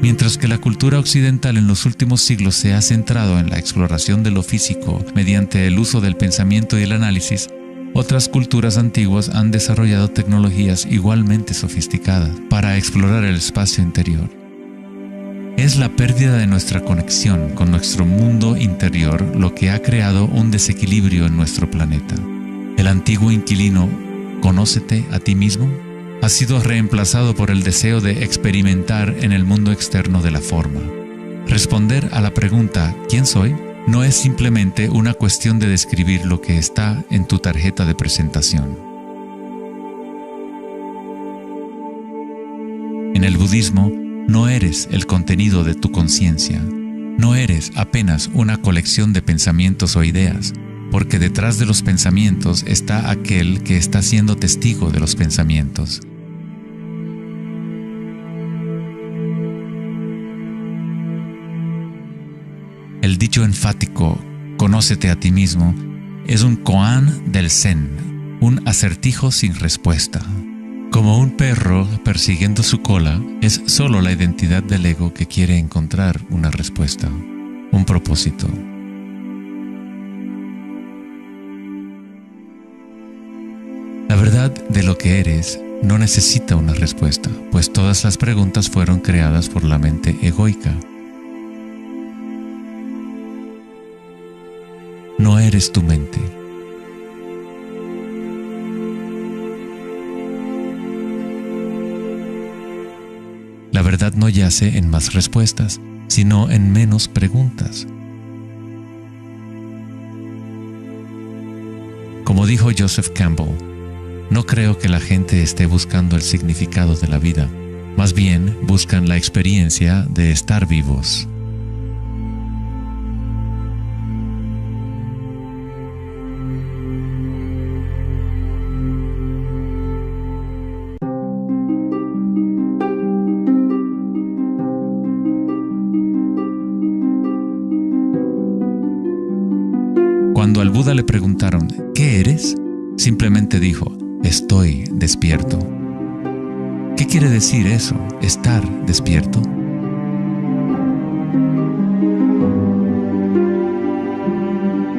Mientras que la cultura occidental en los últimos siglos se ha centrado en la exploración de lo físico mediante el uso del pensamiento y el análisis, otras culturas antiguas han desarrollado tecnologías igualmente sofisticadas para explorar el espacio interior. Es la pérdida de nuestra conexión con nuestro mundo interior lo que ha creado un desequilibrio en nuestro planeta. El antiguo inquilino, «Conócete a ti mismo», ha sido reemplazado por el deseo de experimentar en el mundo externo de la forma. Responder a la pregunta ¿quién soy? No es simplemente una cuestión de describir lo que está en tu tarjeta de presentación. En el budismo, no eres el contenido de tu conciencia. No eres apenas una colección de pensamientos o ideas, porque detrás de los pensamientos está aquel que está siendo testigo de los pensamientos. El dicho enfático, «Conócete a ti mismo», es un koan del Zen, un acertijo sin respuesta. Como un perro persiguiendo su cola, es solo la identidad del ego que quiere encontrar una respuesta, un propósito. La verdad de lo que eres no necesita una respuesta, pues todas las preguntas fueron creadas por la mente egoica. No eres tu mente. La verdad no yace en más respuestas, sino en menos preguntas. Como dijo Joseph Campbell, no creo que la gente esté buscando el significado de la vida, más bien buscan la experiencia de estar vivos. Cuando al Buda le preguntaron, ¿qué eres?, simplemente dijo, estoy despierto. ¿Qué quiere decir eso, estar despierto?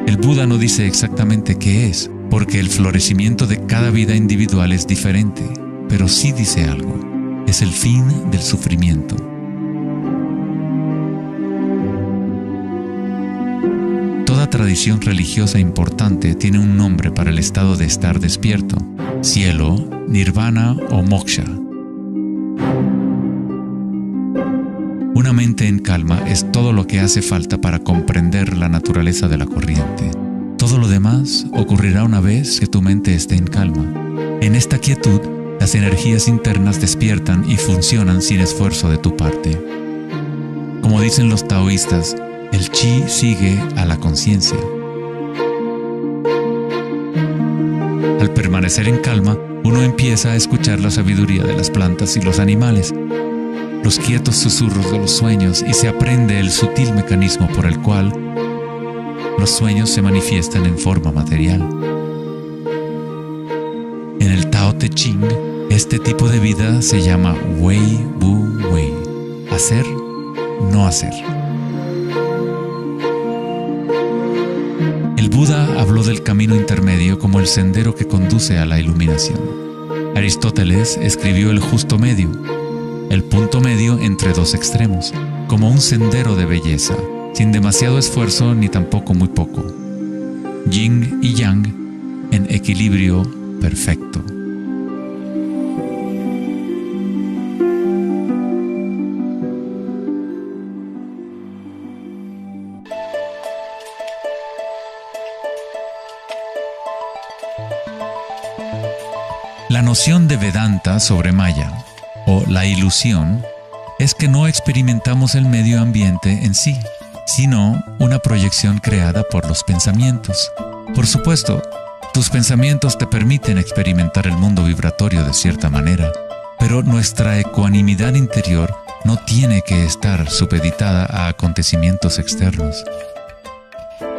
El Buda no dice exactamente qué es, porque el florecimiento de cada vida individual es diferente, pero sí dice algo, es el fin del sufrimiento. Toda tradición religiosa importante tiene un nombre para el estado de estar despierto: cielo, nirvana o moksha. Una mente en calma es todo lo que hace falta para comprender la naturaleza de la corriente. Todo lo demás ocurrirá una vez que tu mente esté en calma. En esta quietud, las energías internas despiertan y funcionan sin esfuerzo de tu parte. Como dicen los taoístas, el chi sigue a la conciencia. Al permanecer en calma, uno empieza a escuchar la sabiduría de las plantas y los animales, los quietos susurros de los sueños y se aprende el sutil mecanismo por el cual los sueños se manifiestan en forma material. En el Tao Te Ching, este tipo de vida se llama Wei Bu Wei, hacer, no hacer. El Buda habló del camino intermedio como el sendero que conduce a la iluminación. Aristóteles escribió el justo medio, el punto medio entre dos extremos, como un sendero de belleza, sin demasiado esfuerzo ni tampoco muy poco. Yin y Yang en equilibrio perfecto. La noción de Vedanta sobre Maya, o la ilusión, es que no experimentamos el medio ambiente en sí, sino una proyección creada por los pensamientos. Por supuesto, tus pensamientos te permiten experimentar el mundo vibratorio de cierta manera, pero nuestra ecuanimidad interior no tiene que estar supeditada a acontecimientos externos.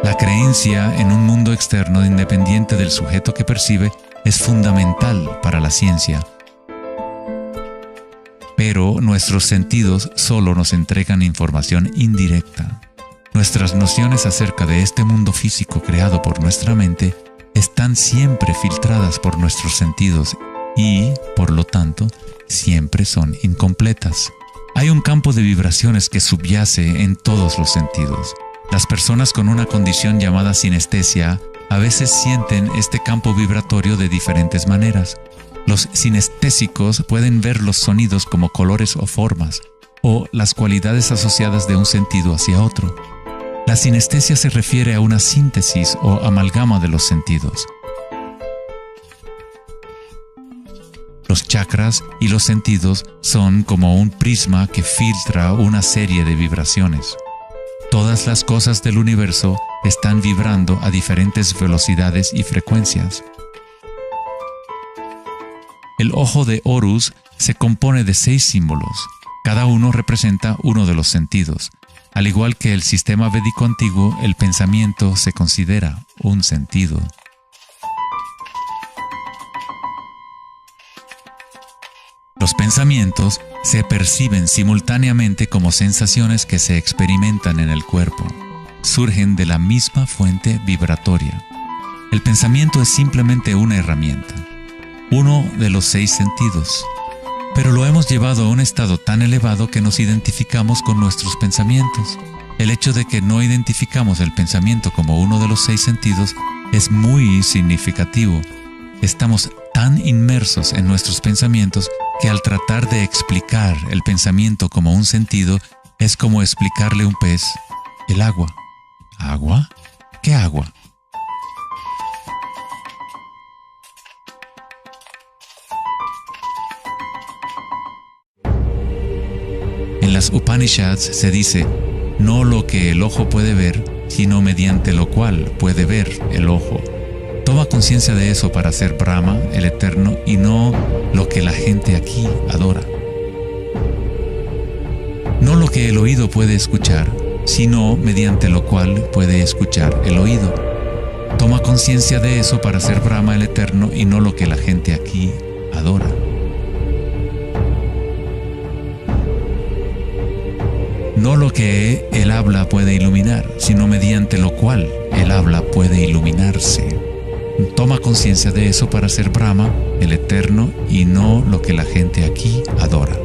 La creencia en un mundo externo independiente del sujeto que percibe es fundamental para la ciencia. Pero nuestros sentidos solo nos entregan información indirecta. Nuestras nociones acerca de este mundo físico creado por nuestra mente están siempre filtradas por nuestros sentidos y, por lo tanto, siempre son incompletas. Hay un campo de vibraciones que subyace en todos los sentidos. Las personas con una condición llamada sinestesia a veces sienten este campo vibratorio de diferentes maneras. Los sinestésicos pueden ver los sonidos como colores o formas, o las cualidades asociadas de un sentido hacia otro. La sinestesia se refiere a una síntesis o amalgama de los sentidos. Los chakras y los sentidos son como un prisma que filtra una serie de vibraciones. Todas las cosas del universo están vibrando a diferentes velocidades y frecuencias. El ojo de Horus se compone de 6 símbolos. Cada uno representa uno de los sentidos. Al igual que el sistema védico antiguo, el pensamiento se considera un sentido. Los pensamientos se perciben simultáneamente como sensaciones que se experimentan en el cuerpo. Surgen de la misma fuente vibratoria. El pensamiento es simplemente una herramienta, uno de los 6 sentidos, pero lo hemos llevado a un estado tan elevado que nos identificamos con nuestros pensamientos. El hecho de que no identificamos el pensamiento como uno de los 6 sentidos es muy significativo. Estamos tan inmersos en nuestros pensamientos que al tratar de explicar el pensamiento como un sentido es como explicarle a un pez el agua. ¿Agua? ¿Qué agua? En las Upanishads se dice, no lo que el ojo puede ver, sino mediante lo cual puede ver el ojo. Toma conciencia de eso para ser Brahma, el Eterno, y no lo que la gente aquí adora. No lo que el oído puede escuchar, sino mediante lo cual puede escuchar el oído. Toma conciencia de eso para ser Brahma, el Eterno, y no lo que la gente aquí adora. No lo que el habla puede iluminar, sino mediante lo cual el habla puede iluminarse. Toma conciencia de eso para ser Brahma, el Eterno, y no lo que la gente aquí adora.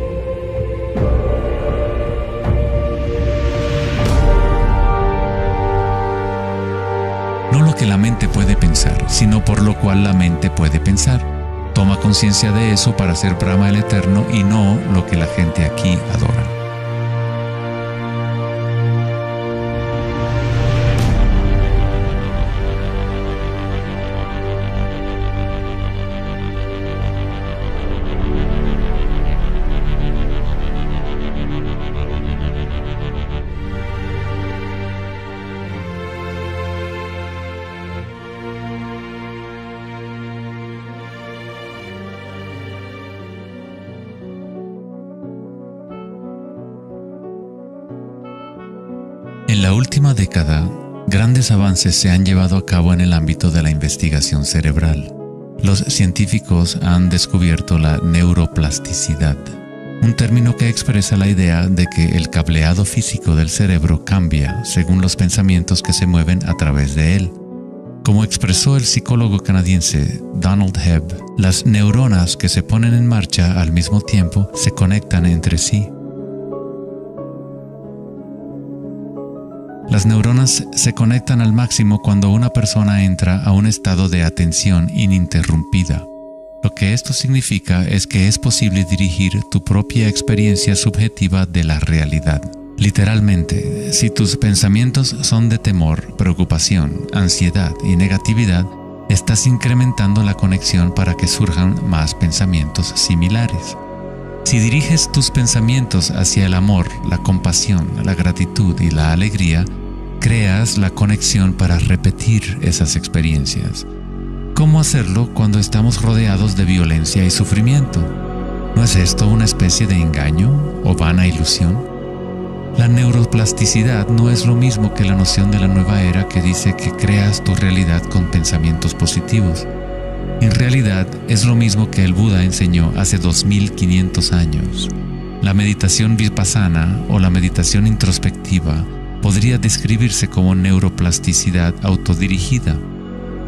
No lo que la mente puede pensar, sino por lo cual la mente puede pensar. Toma conciencia de eso para ser Brahma, el Eterno, y no lo que la gente aquí adora. En la última década, grandes avances se han llevado a cabo en el ámbito de la investigación cerebral. Los científicos han descubierto la neuroplasticidad, un término que expresa la idea de que el cableado físico del cerebro cambia según los pensamientos que se mueven a través de él. Como expresó el psicólogo canadiense Donald Hebb, las neuronas que se ponen en marcha al mismo tiempo se conectan entre sí. Las neuronas se conectan al máximo cuando una persona entra a un estado de atención ininterrumpida. Lo que esto significa es que es posible dirigir tu propia experiencia subjetiva de la realidad. Literalmente, si tus pensamientos son de temor, preocupación, ansiedad y negatividad, estás incrementando la conexión para que surjan más pensamientos similares. Si diriges tus pensamientos hacia el amor, la compasión, la gratitud y la alegría, creas la conexión para repetir esas experiencias. ¿Cómo hacerlo cuando estamos rodeados de violencia y sufrimiento? ¿No es esto una especie de engaño o vana ilusión? La neuroplasticidad no es lo mismo que la noción de la nueva era que dice que creas tu realidad con pensamientos positivos. En realidad es lo mismo que el Buda enseñó hace 2500 años. La meditación vipassana o la meditación introspectiva podría describirse como neuroplasticidad autodirigida.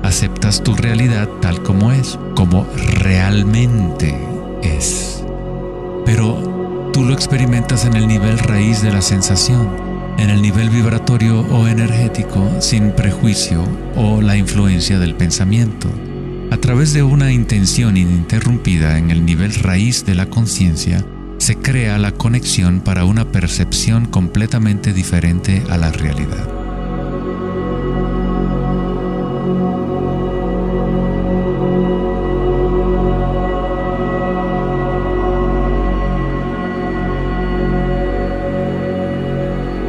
Aceptas tu realidad tal como es, como realmente es. Pero tú lo experimentas en el nivel raíz de la sensación, en el nivel vibratorio o energético, sin prejuicio o la influencia del pensamiento. A través de una intención ininterrumpida en el nivel raíz de la conciencia, se crea la conexión para una percepción completamente diferente a la realidad.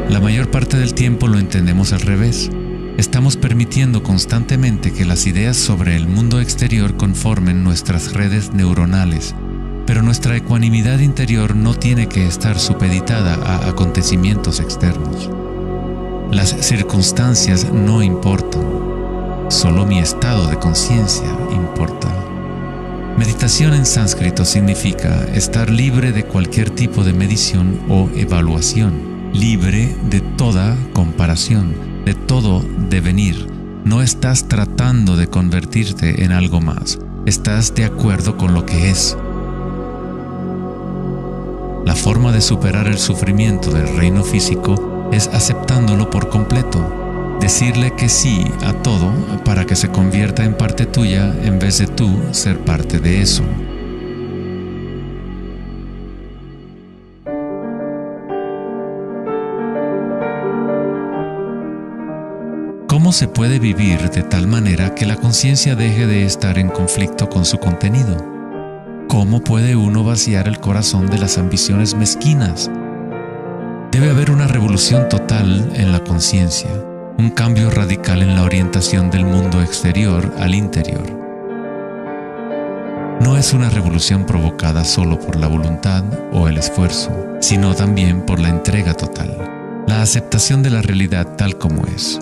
La mayor parte del tiempo lo entendemos al revés. Estamos permitiendo constantemente que las ideas sobre el mundo exterior conformen nuestras redes neuronales, pero nuestra ecuanimidad interior no tiene que estar supeditada a acontecimientos externos. Las circunstancias no importan, solo mi estado de conciencia importa. Meditación en sánscrito significa estar libre de cualquier tipo de medición o evaluación, libre de toda comparación, de todo devenir. No estás tratando de convertirte en algo más, estás de acuerdo con lo que es. La forma de superar el sufrimiento del reino físico es aceptándolo por completo, decirle que sí a todo para que se convierta en parte tuya en vez de tú ser parte de eso. ¿Cómo se puede vivir de tal manera que la conciencia deje de estar en conflicto con su contenido? ¿Cómo puede uno vaciar el corazón de las ambiciones mezquinas? Debe haber una revolución total en la conciencia, un cambio radical en la orientación del mundo exterior al interior. No es una revolución provocada solo por la voluntad o el esfuerzo, sino también por la entrega total, la aceptación de la realidad tal como es.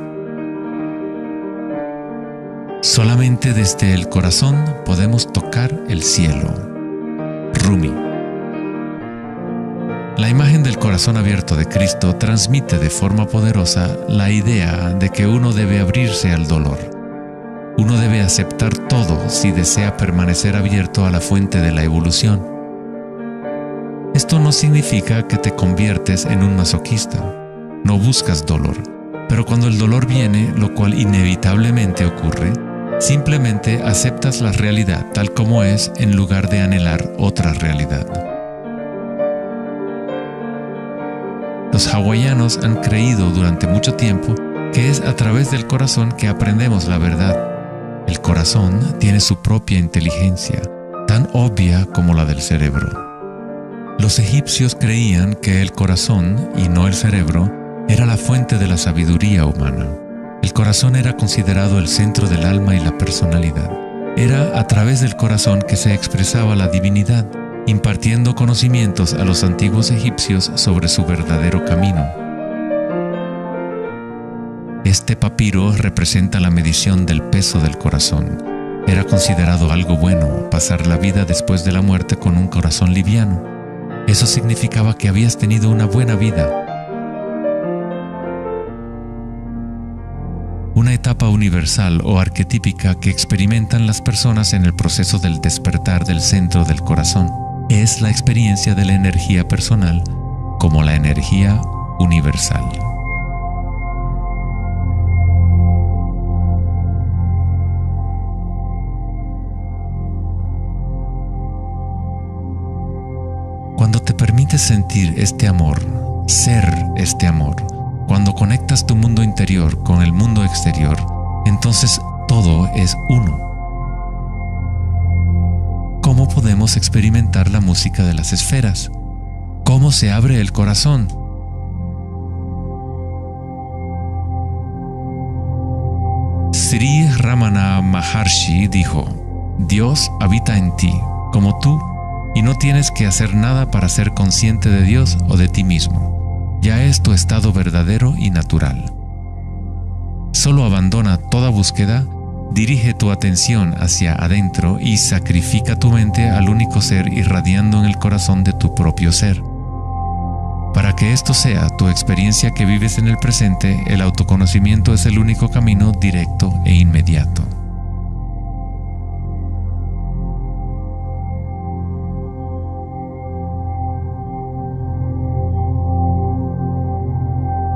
Solamente desde el corazón podemos tocar el cielo. Rumi. La imagen del corazón abierto de Cristo transmite de forma poderosa la idea de que uno debe abrirse al dolor. Uno debe aceptar todo si desea permanecer abierto a la fuente de la evolución. Esto no significa que te conviertes en un masoquista. No buscas dolor, pero cuando el dolor viene, lo cual inevitablemente ocurre, simplemente aceptas la realidad tal como es en lugar de anhelar otra realidad. Los hawaianos han creído durante mucho tiempo que es a través del corazón que aprendemos la verdad. El corazón tiene su propia inteligencia, tan obvia como la del cerebro. Los egipcios creían que el corazón, y no el cerebro, era la fuente de la sabiduría humana. El corazón era considerado el centro del alma y la personalidad. Era a través del corazón que se expresaba la divinidad, impartiendo conocimientos a los antiguos egipcios sobre su verdadero camino. Este papiro representa la medición del peso del corazón. Era considerado algo bueno pasar la vida después de la muerte con un corazón liviano. Eso significaba que habías tenido una buena vida. Una etapa universal o arquetípica que experimentan las personas en el proceso del despertar del centro del corazón es la experiencia de la energía personal como la energía universal. Cuando te permites sentir este amor, ser este amor, cuando conectas tu mundo interior con el mundo exterior, entonces todo es uno. ¿Cómo podemos experimentar la música de las esferas? ¿Cómo se abre el corazón? Sri Ramana Maharshi dijo: Dios habita en ti, como tú, y no tienes que hacer nada para ser consciente de Dios o de ti mismo. Ya es tu estado verdadero y natural. Solo abandona toda búsqueda, dirige tu atención hacia adentro y sacrifica tu mente al único ser irradiando en el corazón de tu propio ser. Para que esto sea tu experiencia que vives en el presente, el autoconocimiento es el único camino directo e inmediato.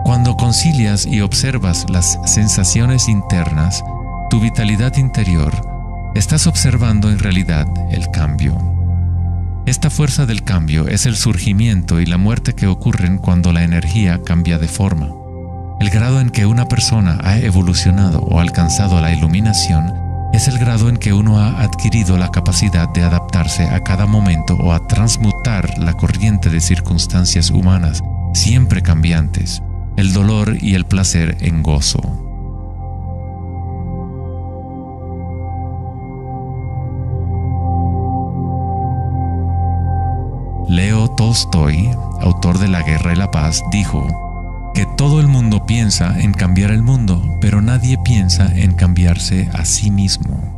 Cuando concilias y observas las sensaciones internas, tu vitalidad interior, estás observando en realidad el cambio. Esta fuerza del cambio es el surgimiento y la muerte que ocurren cuando la energía cambia de forma. El grado en que una persona ha evolucionado o alcanzado la iluminación es el grado en que uno ha adquirido la capacidad de adaptarse a cada momento o a transmutar la corriente de circunstancias humanas, siempre cambiantes, el dolor y el placer en gozo. Leo Tolstoy, autor de La Guerra y la Paz, dijo que todo el mundo piensa en cambiar el mundo, pero nadie piensa en cambiarse a sí mismo.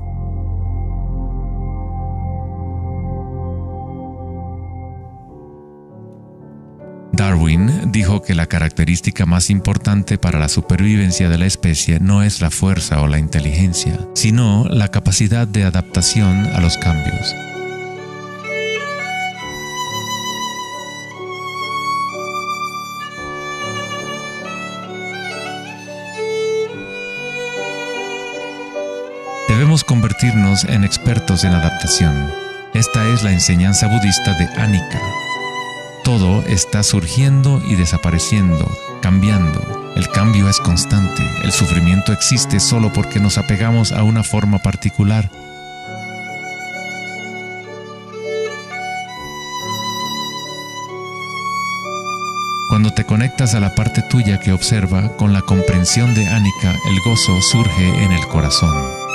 Darwin dijo que la característica más importante para la supervivencia de la especie no es la fuerza o la inteligencia, sino la capacidad de adaptación a los cambios. Debemos convertirnos en expertos en adaptación. Esta es la enseñanza budista de Anika. Todo está surgiendo y desapareciendo, cambiando. El cambio es constante. El sufrimiento existe solo porque nos apegamos a una forma particular. Cuando te conectas a la parte tuya que observa, con la comprensión de Anika, el gozo surge en el corazón.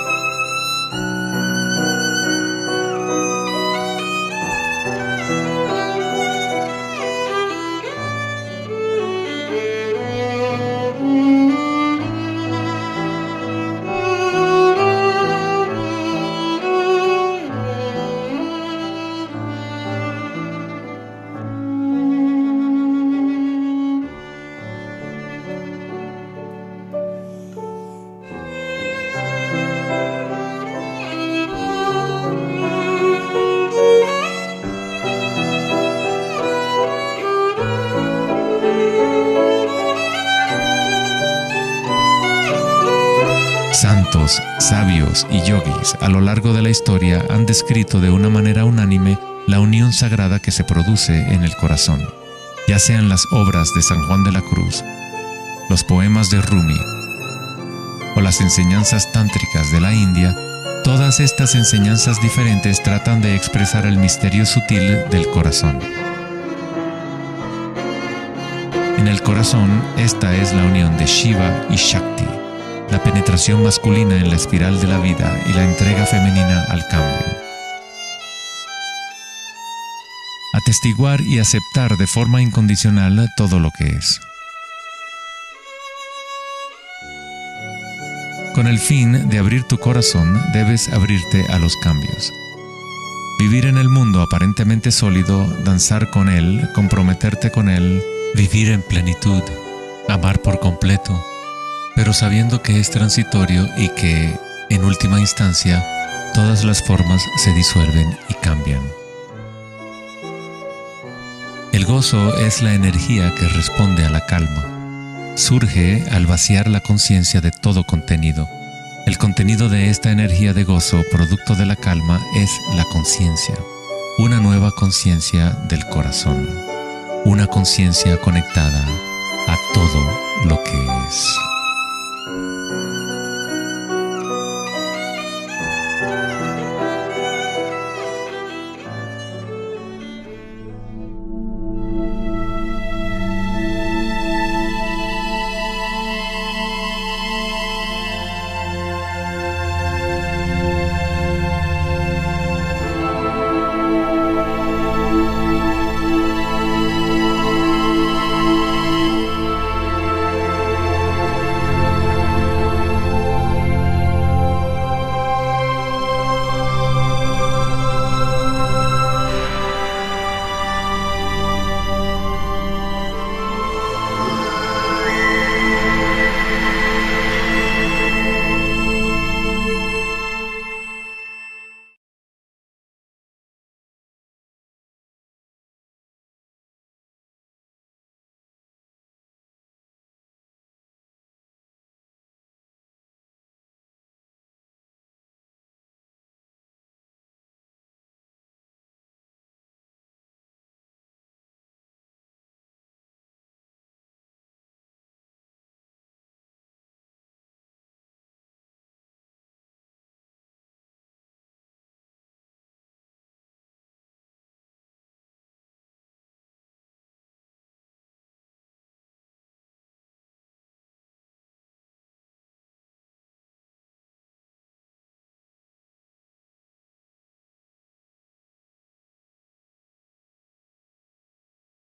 Santos, sabios y yogis a lo largo de la historia han descrito de una manera unánime la unión sagrada que se produce en el corazón, ya sean las obras de San Juan de la Cruz, los poemas de Rumi o las enseñanzas tántricas de la India. Todas estas enseñanzas diferentes tratan de expresar el misterio sutil del corazón. En el corazón, esta es la unión de Shiva y Shakti, la penetración masculina en la espiral de la vida y la entrega femenina al cambio. Atestiguar y aceptar de forma incondicional todo lo que es. Con el fin de abrir tu corazón, debes abrirte a los cambios. Vivir en el mundo aparentemente sólido, danzar con él, comprometerte con él, vivir en plenitud, amar por completo, pero sabiendo que es transitorio y que, en última instancia, todas las formas se disuelven y cambian. El gozo es la energía que responde a la calma. Surge al vaciar la conciencia de todo contenido. El contenido de esta energía de gozo, producto de la calma, es la conciencia. Una nueva conciencia del corazón. Una conciencia conectada a todo lo que es.